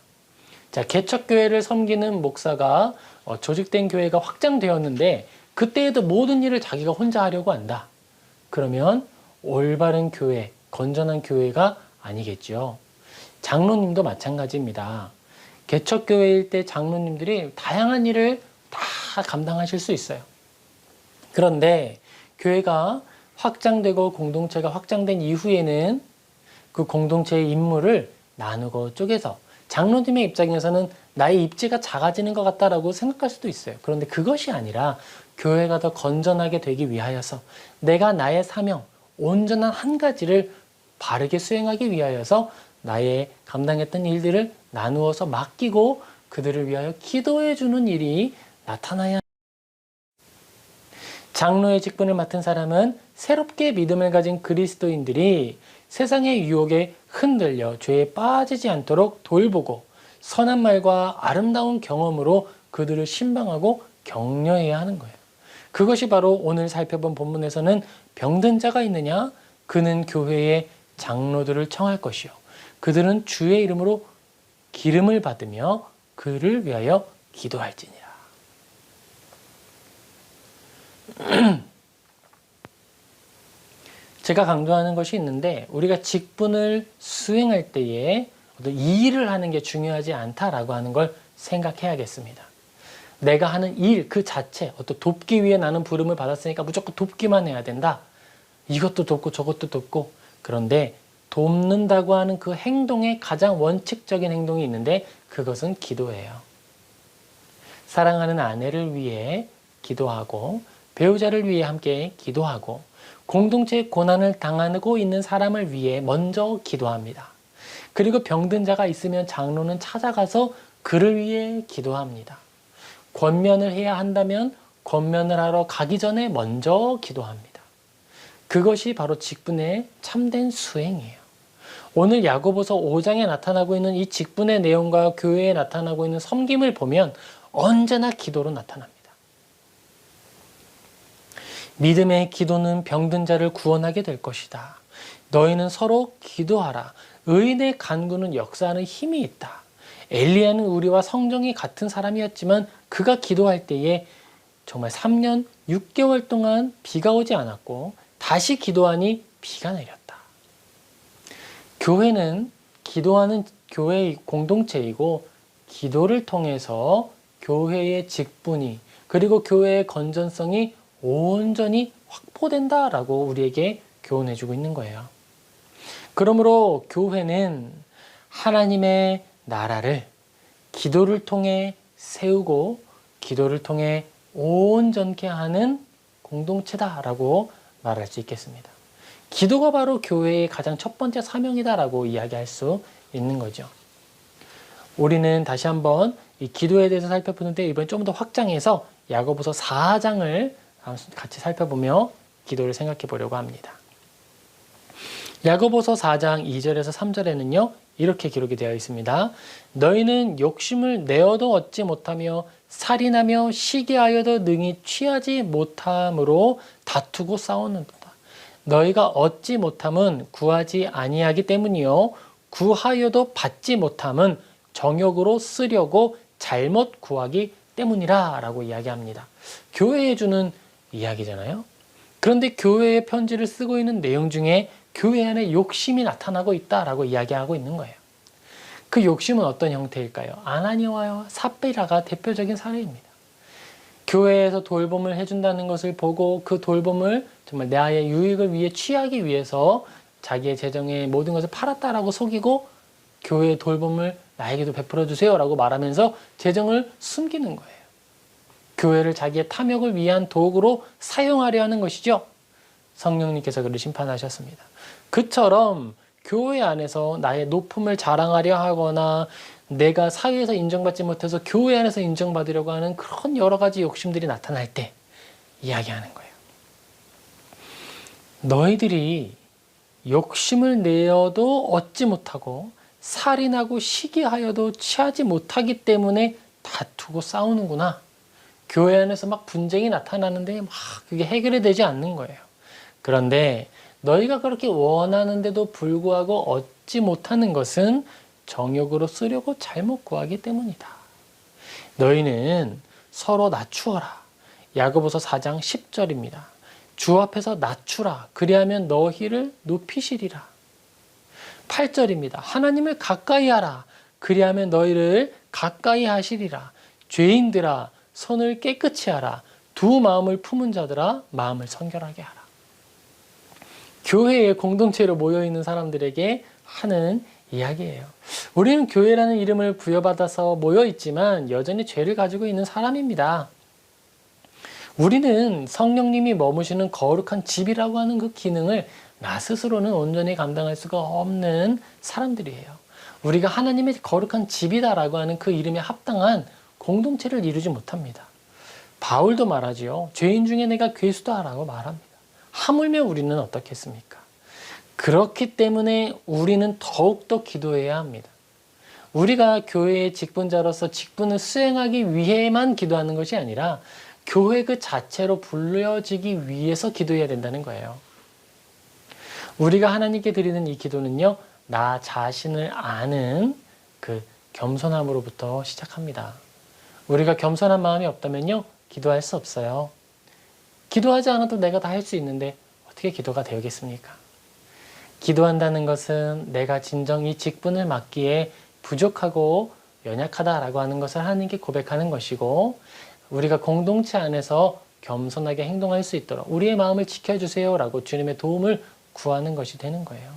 자, 개척교회를 섬기는 목사가 조직된 교회가 확장되었는데 그때에도 모든 일을 자기가 혼자 하려고 한다. 그러면 올바른 교회, 건전한 교회가 아니겠죠. 장로님도 마찬가지입니다. 개척교회일 때 장로님들이 다양한 일을 다 감당하실 수 있어요. 그런데 교회가 확장되고 공동체가 확장된 이후에는 그 공동체의 임무를 나누고 쪼개서, 장로님의 입장에서는 나의 입지가 작아지는 것 같다라고 생각할 수도 있어요. 그런데 그것이 아니라 교회가 더 건전하게 되기 위하여서 내가 나의 사명, 온전한 한 가지를 바르게 수행하기 위하여서 나의 감당했던 일들을 나누어서 맡기고 그들을 위하여 기도해 주는 일이 나타나야. 장로의 직분을 맡은 사람은 새롭게 믿음을 가진 그리스도인들이 세상의 유혹에 흔들려 죄에 빠지지 않도록 돌보고 선한 말과 아름다운 경험으로 그들을 신방하고 격려해야 하는 거예요. 그것이 바로 오늘 살펴본 본문에서는 병든 자가 있느냐? 그는 교회의 장로들을 청할 것이요. 그들은 주의 이름으로 기름을 받으며 그를 위하여 기도할지니라. 제가 강조하는 것이 있는데, 우리가 직분을 수행할 때에 어떤 이 일을 하는 게 중요하지 않다라고 하는 걸 생각해야겠습니다. 내가 하는 일 그 자체, 어떤 돕기 위해 나는 부름을 받았으니까 무조건 돕기만 해야 된다. 이것도 돕고 저것도 돕고. 그런데 돕는다고 하는 그 행동의 가장 원칙적인 행동이 있는데 그것은 기도예요. 사랑하는 아내를 위해 기도하고 배우자를 위해 함께 기도하고 공동체의 고난을 당하고 있는 사람을 위해 먼저 기도합니다. 그리고 병든 자가 있으면 장로는 찾아가서 그를 위해 기도합니다. 권면을 해야 한다면 권면을 하러 가기 전에 먼저 기도합니다. 그것이 바로 직분의 참된 수행이에요. 오늘 야고보서 5장에 나타나고 있는 이 직분의 내용과 교회에 나타나고 있는 섬김을 보면 언제나 기도로 나타납니다. 믿음의 기도는 병든 자를 구원하게 될 것이다. 너희는 서로 기도하라. 의인의 간구는 역사하는 힘이 있다. 엘리야는 우리와 성정이 같은 사람이었지만 그가 기도할 때에 정말 3년 6개월 동안 비가 오지 않았고 다시 기도하니 비가 내렸다. 교회는 기도하는 교회의 공동체이고 기도를 통해서 교회의 직분이 그리고 교회의 건전성이 온전히 확보된다라고 우리에게 교훈해주고 있는 거예요. 그러므로 교회는 하나님의 나라를 기도를 통해 세우고 기도를 통해 온전케 하는 공동체다라고 말할 수 있겠습니다. 기도가 바로 교회의 가장 첫 번째 사명이다라고 이야기할 수 있는 거죠. 우리는 다시 한번 이 기도에 대해서 살펴보는데 이번에 좀 더 확장해서 야고보서 4장을 같이 살펴보며 기도를 생각해 보려고 합니다. 야고보서 4장 2절에서 3절에는요. 이렇게 기록이 되어 있습니다. 너희는 욕심을 내어도 얻지 못하며 살인하며 시기하여도 능히 취하지 못함으로 다투고 싸우는도다. 너희가 얻지 못함은 구하지 아니하기 때문이요 구하여도 받지 못함은 정욕으로 쓰려고 잘못 구하기 때문이라 라고 이야기합니다. 교회에 주는 이야기잖아요. 그런데 교회의 편지를 쓰고 있는 내용 중에 교회 안에 욕심이 나타나고 있다라고 이야기하고 있는 거예요. 그 욕심은 어떤 형태일까요? 아나니아와 삽비라가 대표적인 사례입니다. 교회에서 돌봄을 해준다는 것을 보고 그 돌봄을 정말 나의 유익을 위해 취하기 위해서 자기의 재정의 모든 것을 팔았다라고 속이고 교회의 돌봄을 나에게도 베풀어 주세요 라고 말하면서 재정을 숨기는 거예요. 교회를 자기의 탐욕을 위한 도구로 사용하려 하는 것이죠. 성령님께서 그를 심판하셨습니다. 그처럼 교회 안에서 나의 높음을 자랑하려 하거나 내가 사회에서 인정받지 못해서 교회 안에서 인정받으려고 하는 그런 여러 가지 욕심들이 나타날 때 이야기하는 거예요. 너희들이 욕심을 내어도 얻지 못하고 살인하고 시기하여도 취하지 못하기 때문에 다투고 싸우는구나. 교회 안에서 막 분쟁이 나타나는데 막 그게 해결이 되지 않는 거예요. 그런데 너희가 그렇게 원하는데도 불구하고 얻지 못하는 것은 정욕으로 쓰려고 잘못 구하기 때문이다. 너희는 서로 낮추어라. 야고보서 4장 10절입니다. 주 앞에서 낮추라. 그리하면 너희를 높이시리라. 8절입니다. 하나님을 가까이 하라. 그리하면 너희를 가까이 하시리라. 죄인들아 손을 깨끗이 하라. 두 마음을 품은 자들아 마음을 선결하게 하라. 교회의 공동체로 모여있는 사람들에게 하는 이야기예요. 우리는 교회라는 이름을 부여받아서 모여있지만 여전히 죄를 가지고 있는 사람입니다. 우리는 성령님이 머무시는 거룩한 집이라고 하는 그 기능을 나 스스로는 온전히 감당할 수가 없는 사람들이에요. 우리가 하나님의 거룩한 집이다라고 하는 그 이름에 합당한 공동체를 이루지 못합니다. 바울도 말하지요. 죄인 중에 내가 괴수다라고 말합니다. 하물며 우리는 어떻겠습니까? 그렇기 때문에 우리는 더욱더 기도해야 합니다. 우리가 교회의 직분자로서 직분을 수행하기 위해만 기도하는 것이 아니라 교회 그 자체로 불려지기 위해서 기도해야 된다는 거예요. 우리가 하나님께 드리는 이 기도는요. 나 자신을 아는 그 겸손함으로부터 시작합니다. 우리가 겸손한 마음이 없다면요. 기도할 수 없어요. 기도하지 않아도 내가 다 할 수 있는데 어떻게 기도가 되겠습니까? 기도한다는 것은 내가 진정 이 직분을 맡기에 부족하고 연약하다라고 하는 것을 하나님께 고백하는 것이고 우리가 공동체 안에서 겸손하게 행동할 수 있도록 우리의 마음을 지켜주세요 라고 주님의 도움을 구하는 것이 되는 거예요.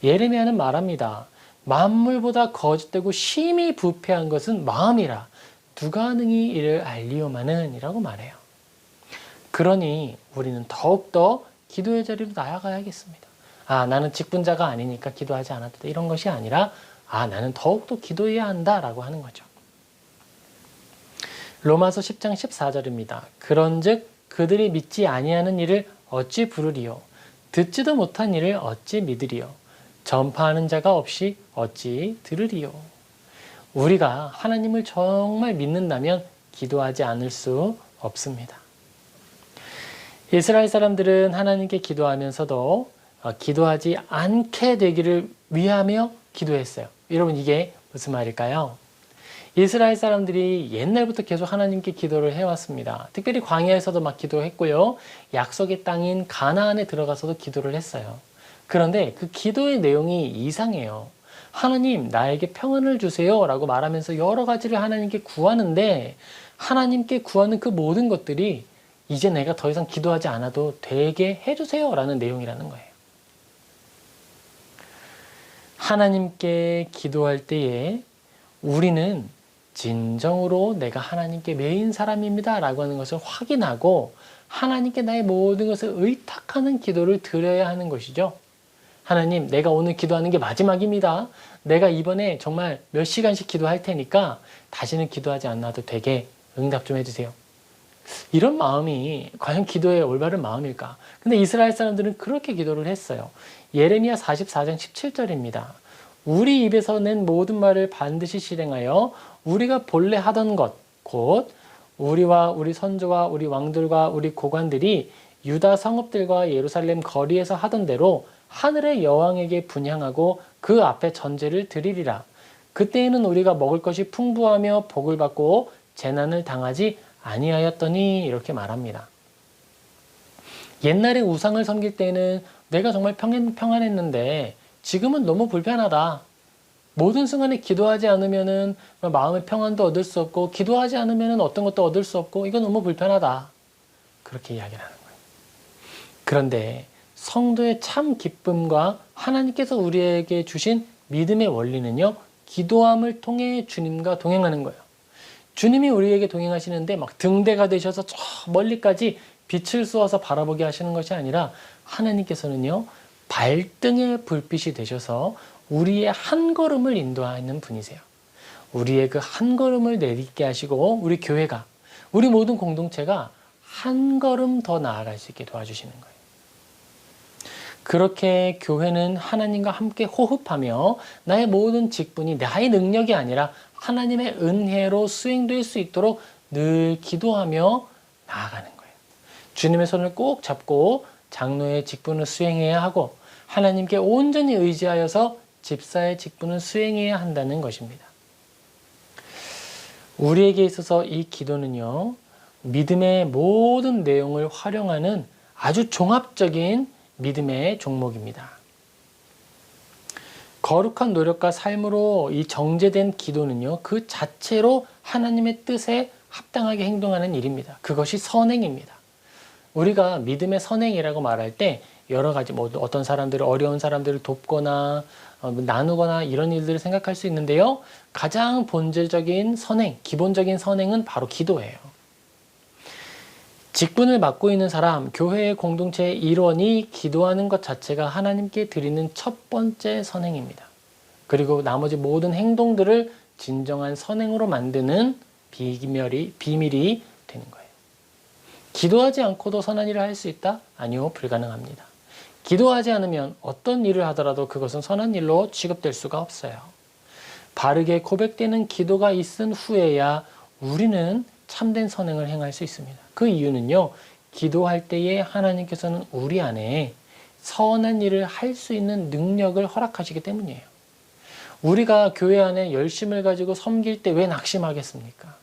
예레미야는 말합니다. 만물보다 거짓되고 심히 부패한 것은 마음이라 누가 능히 이를 알리오마는 이라고 말해요. 그러니 우리는 더욱더 기도의 자리로 나아가야겠습니다. 나는 직분자가 아니니까 기도하지 않아도 돼. 이런 것이 아니라 나는 더욱더 기도해야 한다라고 하는 거죠. 로마서 10장 14절입니다. 그런즉 그들이 믿지 아니하는 일을 어찌 부르리요? 듣지도 못한 일을 어찌 믿으리요? 전파하는 자가 없이 어찌 들으리요? 우리가 하나님을 정말 믿는다면 기도하지 않을 수 없습니다. 이스라엘 사람들은 하나님께 기도하면서도 기도하지 않게 되기를 위하며 기도했어요. 여러분, 이게 무슨 말일까요? 이스라엘 사람들이 옛날부터 계속 하나님께 기도를 해왔습니다. 특별히 광야에서도 막 기도했고요. 약속의 땅인 가나안에 들어가서도 기도를 했어요. 그런데 그 기도의 내용이 이상해요. 하나님, 나에게 평안을 주세요 라고 말하면서 여러 가지를 하나님께 구하는데, 하나님께 구하는 그 모든 것들이 이제 내가 더 이상 기도하지 않아도 되게 해주세요 라는 내용이라는 거예요. 하나님께 기도할 때에 우리는 진정으로 내가 하나님께 매인 사람입니다 라고 하는 것을 확인하고 하나님께 나의 모든 것을 의탁하는 기도를 드려야 하는 것이죠. 하나님, 내가 오늘 기도하는 게 마지막입니다. 내가 이번에 정말 몇 시간씩 기도할 테니까 다시는 기도하지 않아도 되게 응답 좀 해주세요. 이런 마음이 과연 기도의 올바른 마음일까? 근데 이스라엘 사람들은 그렇게 기도를 했어요. 예레미야 44장 17절입니다. 우리 입에서 낸 모든 말을 반드시 실행하여 우리가 본래 하던 것, 곧 우리와 우리 선조와 우리 왕들과 우리 고관들이 유다 성읍들과 예루살렘 거리에서 하던 대로 하늘의 여왕에게 분향하고 그 앞에 전제를 드리리라. 그때에는 우리가 먹을 것이 풍부하며 복을 받고 재난을 당하지 아니하였더니, 이렇게 말합니다. 옛날에 우상을 섬길 때는 내가 정말 평안했는데 지금은 너무 불편하다. 모든 순간에 기도하지 않으면은 마음의 평안도 얻을 수 없고, 기도하지 않으면은 어떤 것도 얻을 수 없고, 이건 너무 불편하다. 그렇게 이야기를 하는 거예요. 그런데 성도의 참 기쁨과 하나님께서 우리에게 주신 믿음의 원리는요, 기도함을 통해 주님과 동행하는 거예요. 주님이 우리에게 동행하시는데 막 등대가 되셔서 저 멀리까지 빛을 쏘아서 바라보게 하시는 것이 아니라, 하나님께서는요, 발등의 불빛이 되셔서 우리의 한 걸음을 인도하는 분이세요. 우리의 그 한 걸음을 내딛게 하시고, 우리 교회가, 우리 모든 공동체가 한 걸음 더 나아갈 수 있게 도와주시는 거예요. 그렇게 교회는 하나님과 함께 호흡하며 나의 모든 직분이 나의 능력이 아니라 하나님의 은혜로 수행될 수 있도록 늘 기도하며 나아가는 거예요. 주님의 손을 꼭 잡고 장로의 직분을 수행해야 하고, 하나님께 온전히 의지하여서 집사의 직분을 수행해야 한다는 것입니다. 우리에게 있어서 이 기도는요, 믿음의 모든 내용을 활용하는 아주 종합적인 믿음의 종목입니다. 거룩한 노력과 삶으로 이 정제된 기도는요, 그 자체로 하나님의 뜻에 합당하게 행동하는 일입니다. 그것이 선행입니다. 우리가 믿음의 선행이라고 말할 때 여러 가지, 어떤 사람들을, 어려운 사람들을 돕거나 나누거나 이런 일들을 생각할 수 있는데요, 가장 본질적인 선행, 기본적인 선행은 바로 기도예요. 직분을 맡고 있는 사람, 교회의 공동체의 일원이 기도하는 것 자체가 하나님께 드리는 첫 번째 선행입니다. 그리고 나머지 모든 행동들을 진정한 선행으로 만드는 비밀이 되는 거예요. 기도하지 않고도 선한 일을 할 수 있다? 아니요, 불가능합니다. 기도하지 않으면 어떤 일을 하더라도 그것은 선한 일로 취급될 수가 없어요. 바르게 고백되는 기도가 있은 후에야 우리는 참된 선행을 행할 수 있습니다. 그 이유는요, 기도할 때에 하나님께서는 우리 안에 선한 일을 할 수 있는 능력을 허락하시기 때문이에요. 우리가 교회 안에 열심을 가지고 섬길 때 왜 낙심하겠습니까?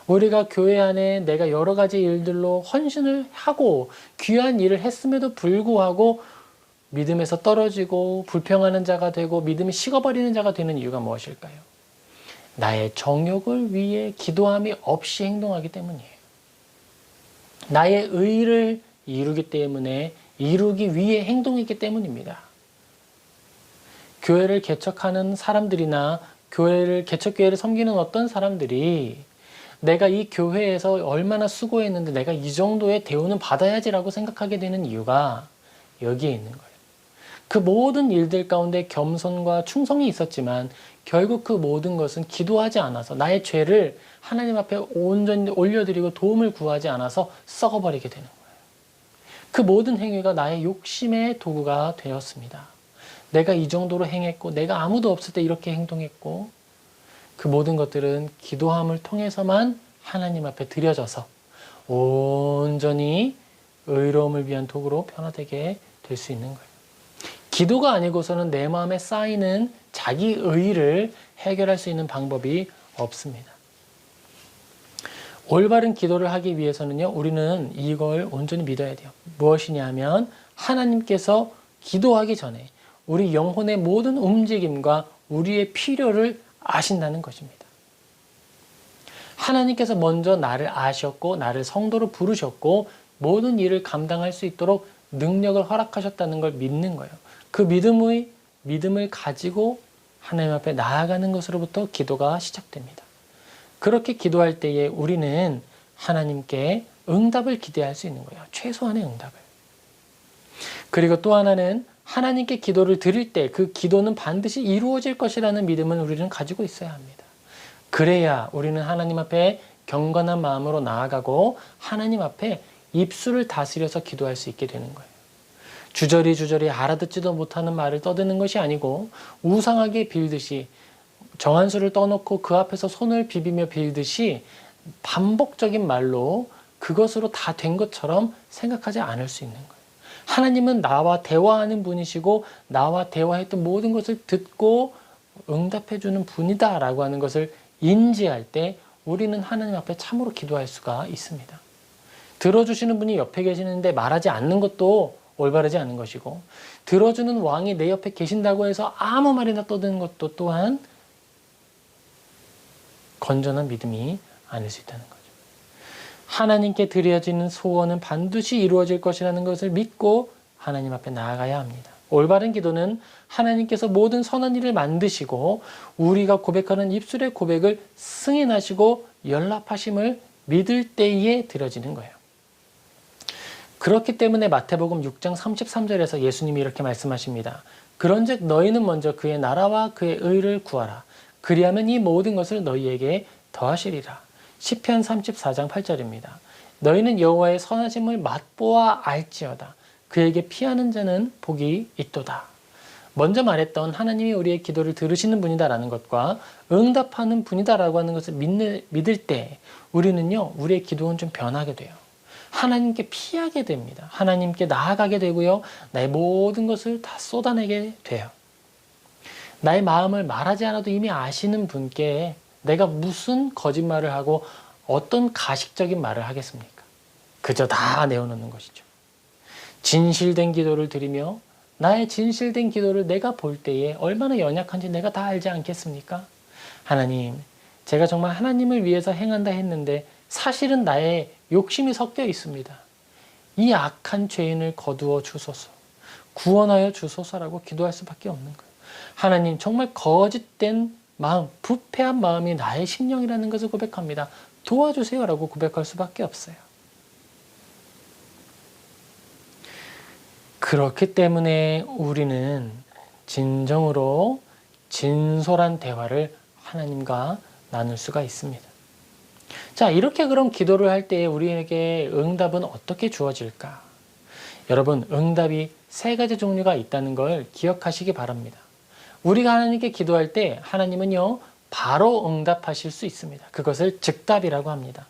우리가 교회 안에 내가 여러 가지 일들로 헌신을 하고 귀한 일을 했음에도 불구하고 믿음에서 떨어지고 불평하는 자가 되고 믿음이 식어버리는 자가 되는 이유가 무엇일까요? 나의 정욕을 위해 기도함이 없이 행동하기 때문이에요. 나의 의를 이루기 위해 행동했기 때문입니다. 교회를 개척하는 사람들이나 개척교회를 섬기는 어떤 사람들이 내가 이 교회에서 얼마나 수고했는데 내가 이 정도의 대우는 받아야지라고 생각하게 되는 이유가 여기에 있는 거예요. 그 모든 일들 가운데 겸손과 충성이 있었지만 결국 그 모든 것은 기도하지 않아서 나의 죄를 하나님 앞에 온전히 올려드리고 도움을 구하지 않아서 썩어버리게 되는 거예요. 그 모든 행위가 나의 욕심의 도구가 되었습니다. 내가 이 정도로 행했고 내가 아무도 없을 때 이렇게 행동했고 그 모든 것들은 기도함을 통해서만 하나님 앞에 드려져서 온전히 의로움을 위한 도구로 변화되게 될 수 있는 거예요. 기도가 아니고서는 내 마음에 쌓이는 자기 의의를 해결할 수 있는 방법이 없습니다. 올바른 기도를 하기 위해서는요, 우리는 이걸 온전히 믿어야 돼요. 무엇이냐면 하나님께서 기도하기 전에 우리 영혼의 모든 움직임과 우리의 필요를 아신다는 것입니다. 하나님께서 먼저 나를 아셨고 나를 성도로 부르셨고 모든 일을 감당할 수 있도록 능력을 허락하셨다는 걸 믿는 거예요. 그 믿음을 가지고 하나님 앞에 나아가는 것으로부터 기도가 시작됩니다. 그렇게 기도할 때에 우리는 하나님께 응답을 기대할 수 있는 거예요. 최소한의 응답을. 그리고 또 하나는 하나님께 기도를 드릴 때 그 기도는 반드시 이루어질 것이라는 믿음을 우리는 가지고 있어야 합니다. 그래야 우리는 하나님 앞에 경건한 마음으로 나아가고 하나님 앞에 입술을 다스려서 기도할 수 있게 되는 거예요. 주저리 알아듣지도 못하는 말을 떠드는 것이 아니고 우상하게 빌듯이 정한수를 떠놓고 그 앞에서 손을 비비며 빌듯이 반복적인 말로 그것으로 다 된 것처럼 생각하지 않을 수 있는 거예요. 하나님은 나와 대화하는 분이시고 나와 대화했던 모든 것을 듣고 응답해 주는 분이다 라고 하는 것을 인지할 때 우리는 하나님 앞에 참으로 기도할 수가 있습니다. 들어주시는 분이 옆에 계시는데 말하지 않는 것도 올바르지 않은 것이고 들어주는 왕이 내 옆에 계신다고 해서 아무 말이나 떠드는 것도 또한 건전한 믿음이 아닐 수 있다는 거죠. 하나님께 드려지는 소원은 반드시 이루어질 것이라는 것을 믿고 하나님 앞에 나아가야 합니다. 올바른 기도는 하나님께서 모든 선한 일을 만드시고 우리가 고백하는 입술의 고백을 승인하시고 연락하심을 믿을 때에 드려지는 거예요. 그렇기 때문에 마태복음 6장 33절에서 예수님이 이렇게 말씀하십니다. 그런즉 너희는 먼저 그의 나라와 그의 의를 구하라. 그리하면 이 모든 것을 너희에게 더하시리라. 시편 34장 8절입니다. 너희는 여호와의 선하심을 맛보아 알지어다. 그에게 피하는 자는 복이 있도다. 먼저 말했던 하나님이 우리의 기도를 들으시는 분이다라는 것과 응답하는 분이다라고 하는 것을 믿을 때 우리는요, 우리의 기도는 좀 변하게 돼요. 하나님께 피하게 됩니다. 하나님께 나아가게 되고요. 나의 모든 것을 다 쏟아내게 돼요. 나의 마음을 말하지 않아도 이미 아시는 분께 내가 무슨 거짓말을 하고 어떤 가식적인 말을 하겠습니까? 그저 다 내어놓는 것이죠. 진실된 기도를 드리며 나의 진실된 기도를 내가 볼 때에 얼마나 연약한지 내가 다 알지 않겠습니까? 하나님, 제가 정말 하나님을 위해서 행한다 했는데 사실은 나의 욕심이 섞여 있습니다. 이 악한 죄인을 거두어 주소서, 구원하여 주소서라고 기도할 수밖에 없는 거예요. 하나님, 정말 거짓된 마음, 부패한 마음이 나의 심령이라는 것을 고백합니다. 도와주세요라고 고백할 수밖에 없어요. 그렇기 때문에 우리는 진정으로 진솔한 대화를 하나님과 나눌 수가 있습니다. 자, 이렇게 그럼 기도를 할 때 우리에게 응답은 어떻게 주어질까? 여러분, 응답이 세 가지 종류가 있다는 걸 기억하시기 바랍니다. 우리가 하나님께 기도할 때 하나님은요, 바로 응답하실 수 있습니다. 그것을 즉답이라고 합니다.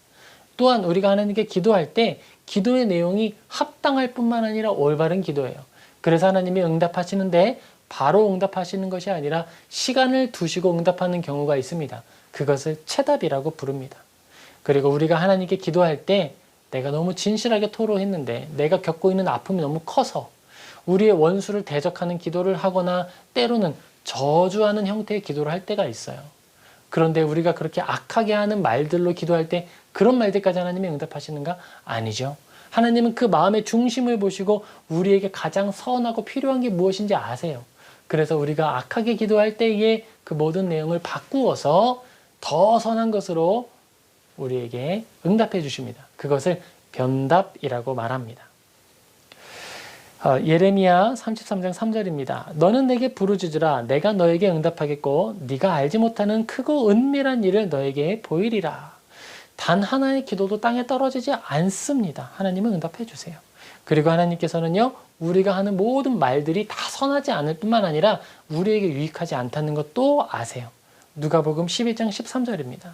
또한 우리가 하나님께 기도할 때 기도의 내용이 합당할 뿐만 아니라 올바른 기도예요. 그래서 하나님이 응답하시는데 바로 응답하시는 것이 아니라 시간을 두시고 응답하는 경우가 있습니다. 그것을 체답이라고 부릅니다. 그리고 우리가 하나님께 기도할 때 내가 너무 진실하게 토로했는데 내가 겪고 있는 아픔이 너무 커서 우리의 원수를 대적하는 기도를 하거나 때로는 저주하는 형태의 기도를 할 때가 있어요. 그런데 우리가 그렇게 악하게 하는 말들로 기도할 때 그런 말들까지 하나님이 응답하시는가? 아니죠. 하나님은 그 마음의 중심을 보시고 우리에게 가장 선하고 필요한 게 무엇인지 아세요. 그래서 우리가 악하게 기도할 때에 그 모든 내용을 바꾸어서 더 선한 것으로 우리에게 응답해 주십니다. 그것을 변답이라고 말합니다. 예레미야 33장 3절입니다. 너는 내게 부르짖으라. 내가 너에게 응답하겠고 네가 알지 못하는 크고 은밀한 일을 너에게 보이리라. 단 하나의 기도도 땅에 떨어지지 않습니다. 하나님은 응답해 주세요. 그리고 하나님께서는요, 우리가 하는 모든 말들이 다 선하지 않을 뿐만 아니라 우리에게 유익하지 않다는 것도 아세요. 누가복음 11장 13절입니다.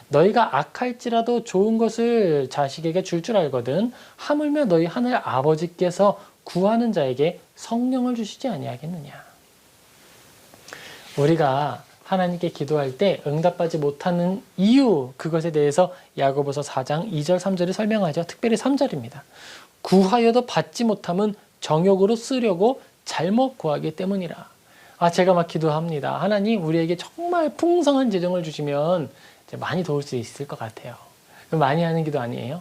너희가 악할지라도 좋은 것을 자식에게 줄 줄 알거든 하물며 너희 하늘 아버지께서 구하는 자에게 성령을 주시지 아니하겠느냐. 우리가 하나님께 기도할 때 응답받지 못하는 이유, 그것에 대해서 야고보서 4장 2절 3절이 설명하죠. 특별히 3절입니다. 구하여도 받지 못함은 정욕으로 쓰려고 잘못 구하기 때문이라. 제가 막 기도합니다. 하나님, 우리에게 정말 풍성한 재정을 주시면 많이 도울 수 있을 것 같아요. 많이 하는 기도 아니에요?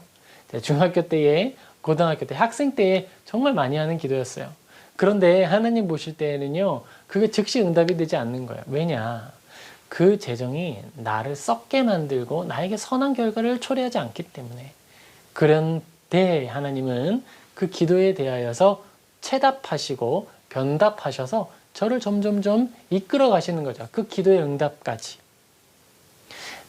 중학교 때에, 고등학교 때, 학생 때에 정말 많이 하는 기도였어요. 그런데 하나님 보실 때에는요, 그게 즉시 응답이 되지 않는 거예요. 왜냐? 그 재정이 나를 썩게 만들고 나에게 선한 결과를 초래하지 않기 때문에. 그런데 하나님은 그 기도에 대하여서 채답하시고 변답하셔서 저를 점점점 이끌어 가시는 거죠. 그 기도의 응답까지.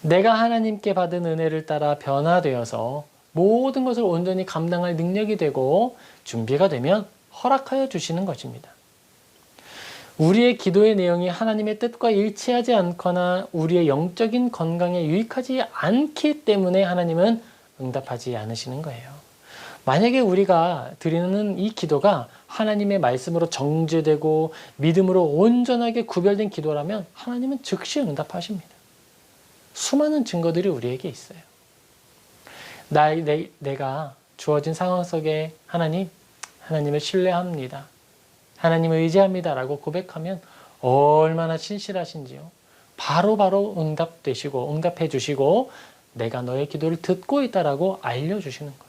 내가 하나님께 받은 은혜를 따라 변화되어서 모든 것을 온전히 감당할 능력이 되고 준비가 되면 허락하여 주시는 것입니다. 우리의 기도의 내용이 하나님의 뜻과 일치하지 않거나 우리의 영적인 건강에 유익하지 않기 때문에 하나님은 응답하지 않으시는 거예요. 만약에 우리가 드리는 이 기도가 하나님의 말씀으로 정죄되고 믿음으로 온전하게 구별된 기도라면 하나님은 즉시 응답하십니다. 수많은 증거들이 우리에게 있어요. 내가 주어진 상황 속에 하나님을 신뢰합니다. 하나님을 의지합니다. 라고 고백하면 얼마나 신실하신지요. 바로바로 응답해 주시고 내가 너의 기도를 듣고 있다라고 알려주시는 거예요.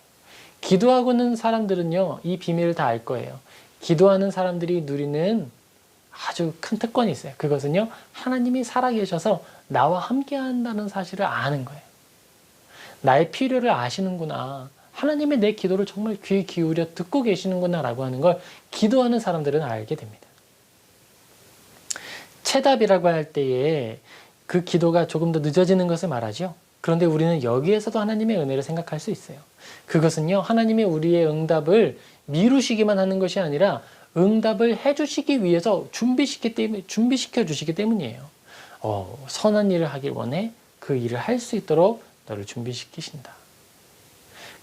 기도하고는 사람들은요, 이 비밀을 다 알 거예요. 기도하는 사람들이 누리는 아주 큰 특권이 있어요. 그것은요, 하나님이 살아계셔서 나와 함께 한다는 사실을 아는 거예요. 나의 필요를 아시는구나. 하나님의 내 기도를 정말 귀 기울여 듣고 계시는구나 라고 하는 걸 기도하는 사람들은 알게 됩니다. 채답이라고 할 때에 그 기도가 조금 더 늦어지는 것을 말하죠. 그런데 우리는 여기에서도 하나님의 은혜를 생각할 수 있어요. 그것은요, 하나님이 우리의 응답을 미루시기만 하는 것이 아니라 응답을 해주시기 위해서 준비시켜 주시기 때문이에요. 선한 일을 하길 원해? 그 일을 할 수 있도록 너를 준비시키신다.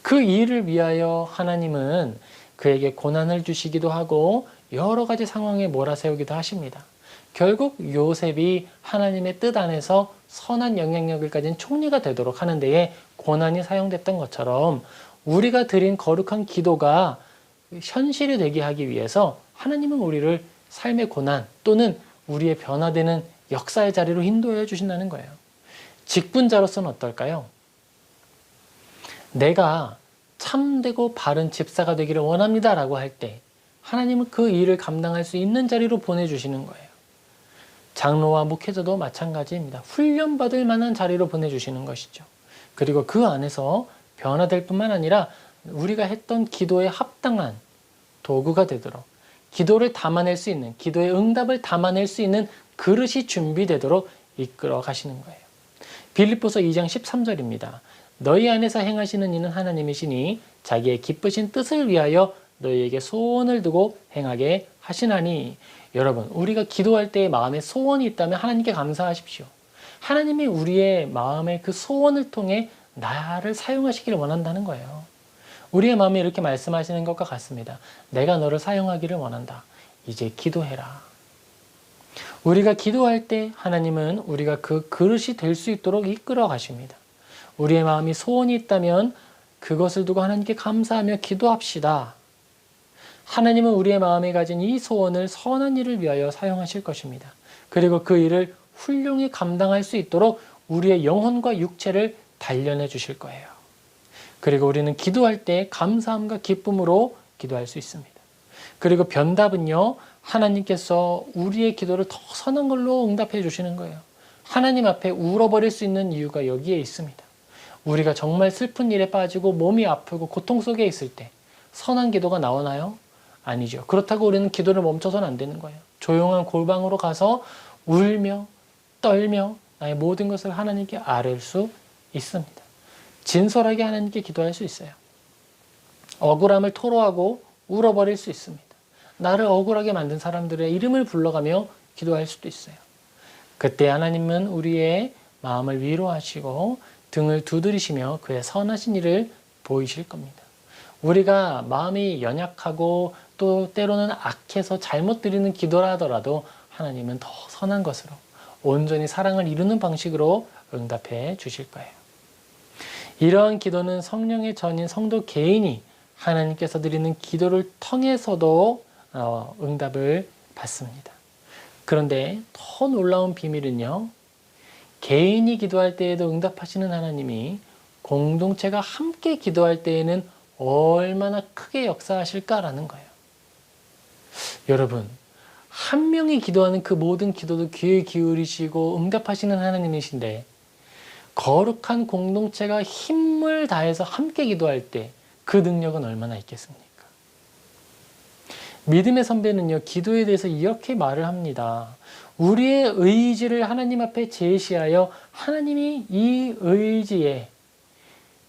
그 일을 위하여 하나님은 그에게 고난을 주시기도 하고 여러 가지 상황에 몰아세우기도 하십니다. 결국 요셉이 하나님의 뜻 안에서 선한 영향력을 가진 총리가 되도록 하는 데에 고난이 사용됐던 것처럼 우리가 드린 거룩한 기도가 현실이 되게 하기 위해서 하나님은 우리를 삶의 고난 또는 우리의 변화되는 역사의 자리로 인도해 주신다는 거예요. 직분자로서는 어떨까요? 내가 참되고 바른 집사가 되기를 원합니다 라고 할 때 하나님은 그 일을 감당할 수 있는 자리로 보내주시는 거예요. 장로와 목회자도 마찬가지입니다. 훈련받을 만한 자리로 보내주시는 것이죠. 그리고 그 안에서 변화될 뿐만 아니라 우리가 했던 기도에 합당한 도구가 되도록 기도를 담아낼 수 있는, 기도의 응답을 담아낼 수 있는 그릇이 준비되도록 이끌어 가시는 거예요. 빌립보서 2장 13절입니다. 너희 안에서 행하시는 이는 하나님이시니 자기의 기쁘신 뜻을 위하여 너희에게 소원을 두고 행하게 하시나니. 여러분, 우리가 기도할 때의 마음에 소원이 있다면 하나님께 감사하십시오. 하나님이 우리의 마음의 그 소원을 통해 나를 사용하시기를 원한다는 거예요. 우리의 마음에 이렇게 말씀하시는 것과 같습니다. 내가 너를 사용하기를 원한다. 이제 기도해라. 우리가 기도할 때 하나님은 우리가 그 그릇이 될 수 있도록 이끌어 가십니다. 우리의 마음이 소원이 있다면 그것을 두고 하나님께 감사하며 기도합시다. 하나님은 우리의 마음에 가진 이 소원을 선한 일을 위하여 사용하실 것입니다. 그리고 그 일을 훌륭히 감당할 수 있도록 우리의 영혼과 육체를 단련해 주실 거예요. 그리고 우리는 기도할 때 감사함과 기쁨으로 기도할 수 있습니다. 그리고 변답은요, 하나님께서 우리의 기도를 더 선한 걸로 응답해 주시는 거예요. 하나님 앞에 울어버릴 수 있는 이유가 여기에 있습니다. 우리가 정말 슬픈 일에 빠지고 몸이 아프고 고통 속에 있을 때 선한 기도가 나오나요? 아니죠. 그렇다고 우리는 기도를 멈춰서는 안 되는 거예요. 조용한 골방으로 가서 울며 떨며 나의 모든 것을 하나님께 아뢰 수 있습니다. 진솔하게 하나님께 기도할 수 있어요. 억울함을 토로하고 울어버릴 수 있습니다. 나를 억울하게 만든 사람들의 이름을 불러가며 기도할 수도 있어요. 그때 하나님은 우리의 마음을 위로하시고 등을 두드리시며 그의 선하신 일을 보이실 겁니다. 우리가 마음이 연약하고 또 때로는 악해서 잘못 드리는 기도라 하더라도 하나님은 더 선한 것으로 온전히 사랑을 이루는 방식으로 응답해 주실 거예요. 이러한 기도는 성령의 전인 성도 개인이 하나님께서 드리는 기도를 통해서도 응답을 받습니다. 그런데 더 놀라운 비밀은요, 개인이 기도할 때에도 응답하시는 하나님이 공동체가 함께 기도할 때에는 얼마나 크게 역사하실까라는 거예요. 여러분, 한 명이 기도하는 그 모든 기도도 귀에 기울이시고 응답하시는 하나님이신데, 거룩한 공동체가 힘을 다해서 함께 기도할 때 그 능력은 얼마나 있겠습니까? 믿음의 선배는요, 기도에 대해서 이렇게 말을 합니다. 우리의 의지를 하나님 앞에 제시하여 하나님이 이 의지에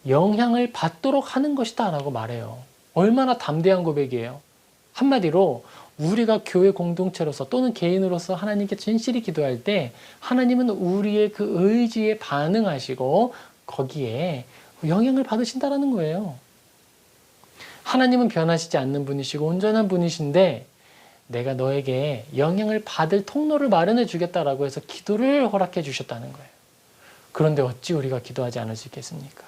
영향을 받도록 하는 것이다 라고 말해요. 얼마나 담대한 고백이에요. 한마디로 우리가 교회 공동체로서 또는 개인으로서 하나님께 진실히 기도할 때 하나님은 우리의 그 의지에 반응하시고 거기에 영향을 받으신다라는 거예요. 하나님은 변하시지 않는 분이시고 온전한 분이신데 내가 너에게 영향을 받을 통로를 마련해 주겠다라고 해서 기도를 허락해 주셨다는 거예요. 그런데 어찌 우리가 기도하지 않을 수 있겠습니까?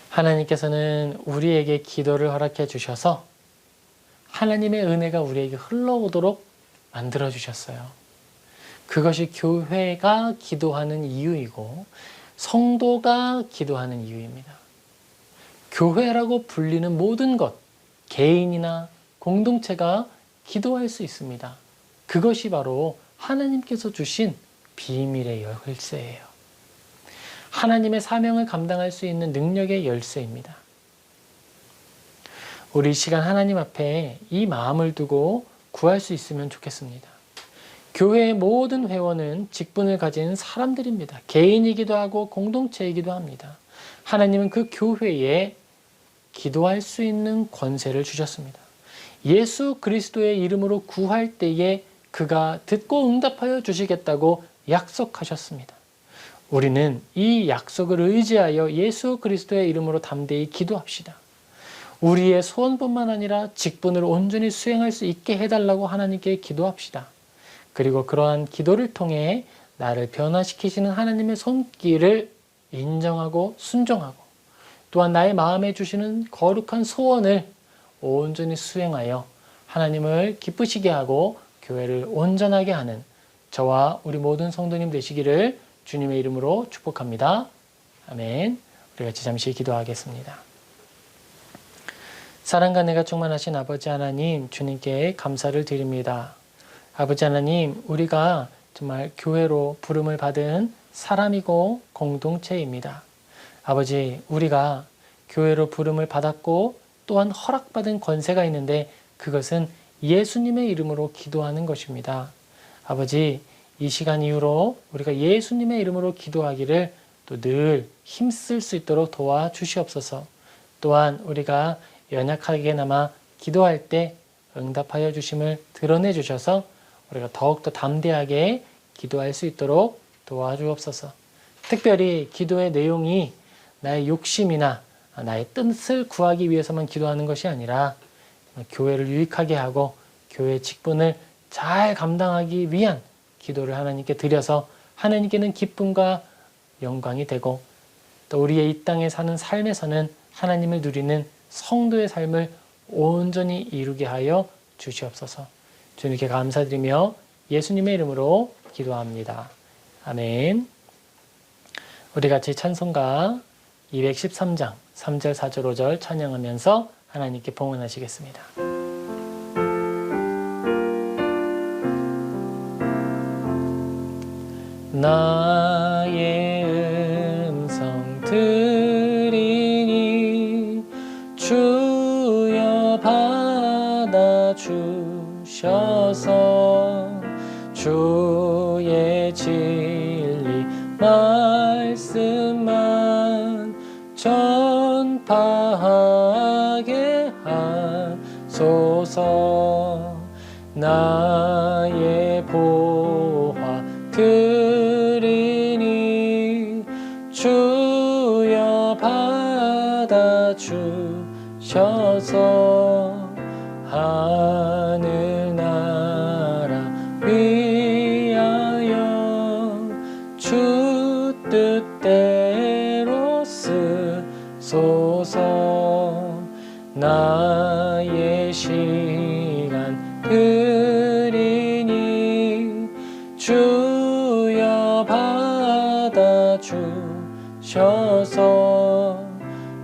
하나님께서는 우리에게 기도를 허락해 주셔서 하나님의 은혜가 우리에게 흘러오도록 만들어 주셨어요. 그것이 교회가 기도하는 이유이고 성도가 기도하는 이유입니다. 교회라고 불리는 모든 것, 개인이나 공동체가 기도할 수 있습니다. 그것이 바로 하나님께서 주신 비밀의 열쇠예요. 하나님의 사명을 감당할 수 있는 능력의 열쇠입니다. 우리 이 시간 하나님 앞에 이 마음을 두고 구할 수 있으면 좋겠습니다. 교회의 모든 회원은 직분을 가진 사람들입니다. 개인이기도 하고 공동체이기도 합니다. 하나님은 그 교회에 기도할 수 있는 권세를 주셨습니다. 예수 그리스도의 이름으로 구할 때에 그가 듣고 응답하여 주시겠다고 약속하셨습니다. 우리는 이 약속을 의지하여 예수 그리스도의 이름으로 담대히 기도합시다. 우리의 소원뿐만 아니라 직분을 온전히 수행할 수 있게 해달라고 하나님께 기도합시다. 그리고 그러한 기도를 통해 나를 변화시키시는 하나님의 손길을 인정하고 순종하고 또한 나의 마음에 주시는 거룩한 소원을 온전히 수행하여 하나님을 기쁘시게 하고 교회를 온전하게 하는 저와 우리 모든 성도님 되시기를 주님의 이름으로 축복합니다. 아멘. 우리 같이 잠시 기도하겠습니다. 사랑과 은혜가 충만하신 아버지 하나님, 주님께 감사를 드립니다. 아버지 하나님, 우리가 정말 교회로 부름을 받은 사람이고 공동체입니다. 아버지, 우리가 교회로 부름을 받았고 또한 허락받은 권세가 있는데 그것은 예수님의 이름으로 기도하는 것입니다. 아버지, 이 시간 이후로 우리가 예수님의 이름으로 기도하기를 또 늘 힘쓸 수 있도록 도와주시옵소서. 또한 우리가 연약하게나마 기도할 때 응답하여 주심을 드러내 주셔서 우리가 더욱더 담대하게 기도할 수 있도록 도와주옵소서. 특별히 기도의 내용이 나의 욕심이나 나의 뜻을 구하기 위해서만 기도하는 것이 아니라 교회를 유익하게 하고 교회의 직분을 잘 감당하기 위한 기도를 하나님께 드려서 하나님께는 기쁨과 영광이 되고 또 우리의 이 땅에 사는 삶에서는 하나님을 누리는 성도의 삶을 온전히 이루게 하여 주시옵소서. 주님께 감사드리며 예수님의 이름으로 기도합니다. 아멘. 우리 같이 찬송가 213장 3절 4절 5절 찬양하면서 하나님께 봉헌하시겠습니다. 나의 음성 들으니 주여 받아주셔서 주의 진리 말씀 주협하게 하소서. 나의 보화 드리니 주여 받아주셔서 하늘나라 위하여 주 뜻대로 쓰소서. 나의 시간 드리니 주여 받아주셔서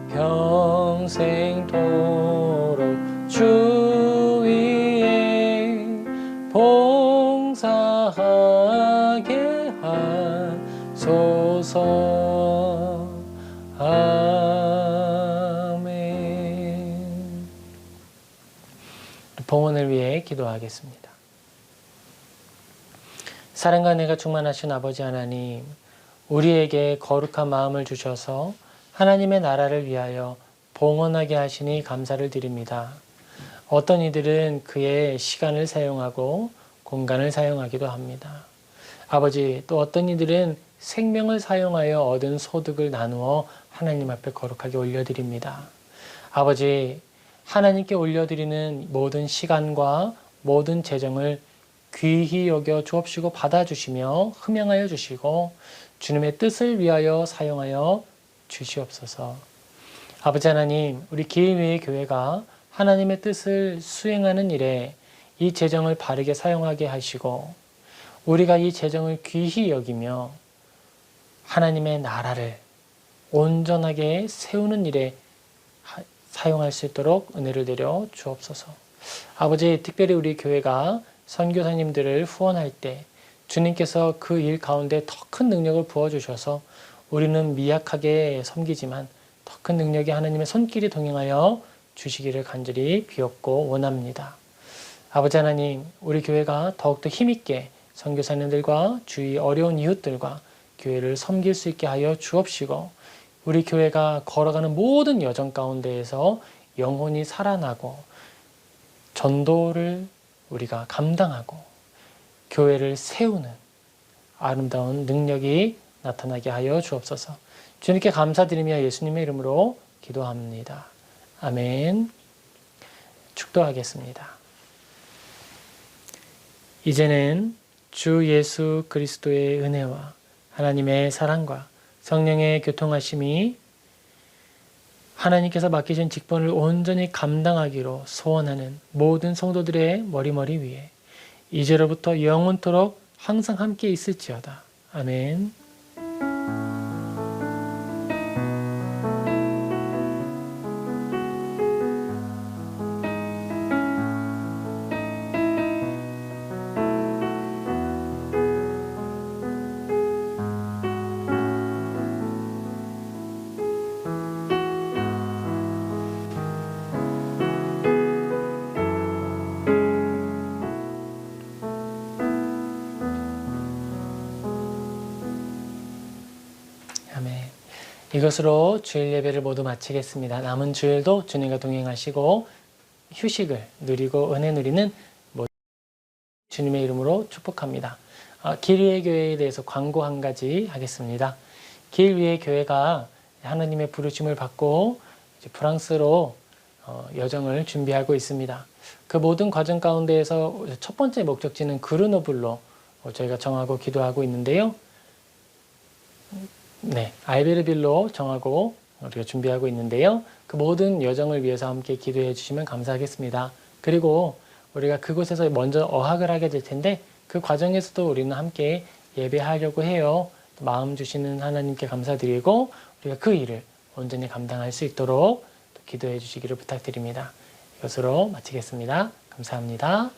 평생토록 주 위에 봉사하게 하소서. 아멘. 봉헌을 위해 기도하겠습니다. 사랑과 은혜가 충만하신 아버지 하나님, 우리에게 거룩한 마음을 주셔서 하나님의 나라를 위하여 봉헌하게 하시니 감사를 드립니다. 어떤 이들은 그의 시간을 사용하고 공간을 사용하기도 합니다. 아버지, 또 어떤 이들은 생명을 사용하여 얻은 소득을 나누어 하나님 앞에 거룩하게 올려드립니다. 아버지, 하나님께 올려드리는 모든 시간과 모든 재정을 귀히 여겨 주옵시고 받아주시며 흠양하여 주시고 주님의 뜻을 위하여 사용하여 주시옵소서. 아버지 하나님, 우리 기회의 교회가 하나님의 뜻을 수행하는 일에 이 재정을 바르게 사용하게 하시고 우리가 이 재정을 귀히 여기며 하나님의 나라를 온전하게 세우는 일에 사용할 수 있도록 은혜를 내려 주옵소서. 아버지, 특별히 우리 교회가 선교사님들을 후원할 때 주님께서 그 일 가운데 더 큰 능력을 부어주셔서 우리는 미약하게 섬기지만 더 큰 능력이 하나님의 손길이 동행하여 주시기를 간절히 비옵고 원합니다. 아버지 하나님, 우리 교회가 더욱더 힘있게 선교사님들과 주위 어려운 이웃들과 교회를 섬길 수 있게 하여 주옵시고 우리 교회가 걸어가는 모든 여정 가운데에서 영혼이 살아나고 전도를 우리가 감당하고 교회를 세우는 아름다운 능력이 나타나게 하여 주옵소서. 주님께 감사드리며 예수님의 이름으로 기도합니다. 아멘. 축도하겠습니다. 이제는 주 예수 그리스도의 은혜와 하나님의 사랑과 성령의 교통하심이 하나님께서 맡기신 직분을 온전히 감당하기로 소원하는 모든 성도들의 머리머리 위에 이제로부터 영원토록 항상 함께 있을지어다. 아멘. 이것으로 주일 예배를 모두 마치겠습니다. 남은 주일도 주님과 동행하시고 휴식을 누리고 은혜 누리는 모든 주님의 이름으로 축복합니다. 길 위의 교회에 대해서 광고 한 가지 하겠습니다. 길 위의 교회가 하나님의 부르심을 받고 이제 프랑스로 여정을 준비하고 있습니다. 그 모든 과정 가운데에서 첫 번째 목적지는 그르노블로 저희가 정하고 기도하고 있는데요. 네, 알베르빌로 정하고 우리가 준비하고 있는데요. 그 모든 여정을 위해서 함께 기도해 주시면 감사하겠습니다. 그리고 우리가 그곳에서 먼저 어학을 하게 될 텐데 그 과정에서도 우리는 함께 예배하려고 해요. 마음 주시는 하나님께 감사드리고 우리가 그 일을 온전히 감당할 수 있도록 기도해 주시기를 부탁드립니다. 이것으로 마치겠습니다. 감사합니다.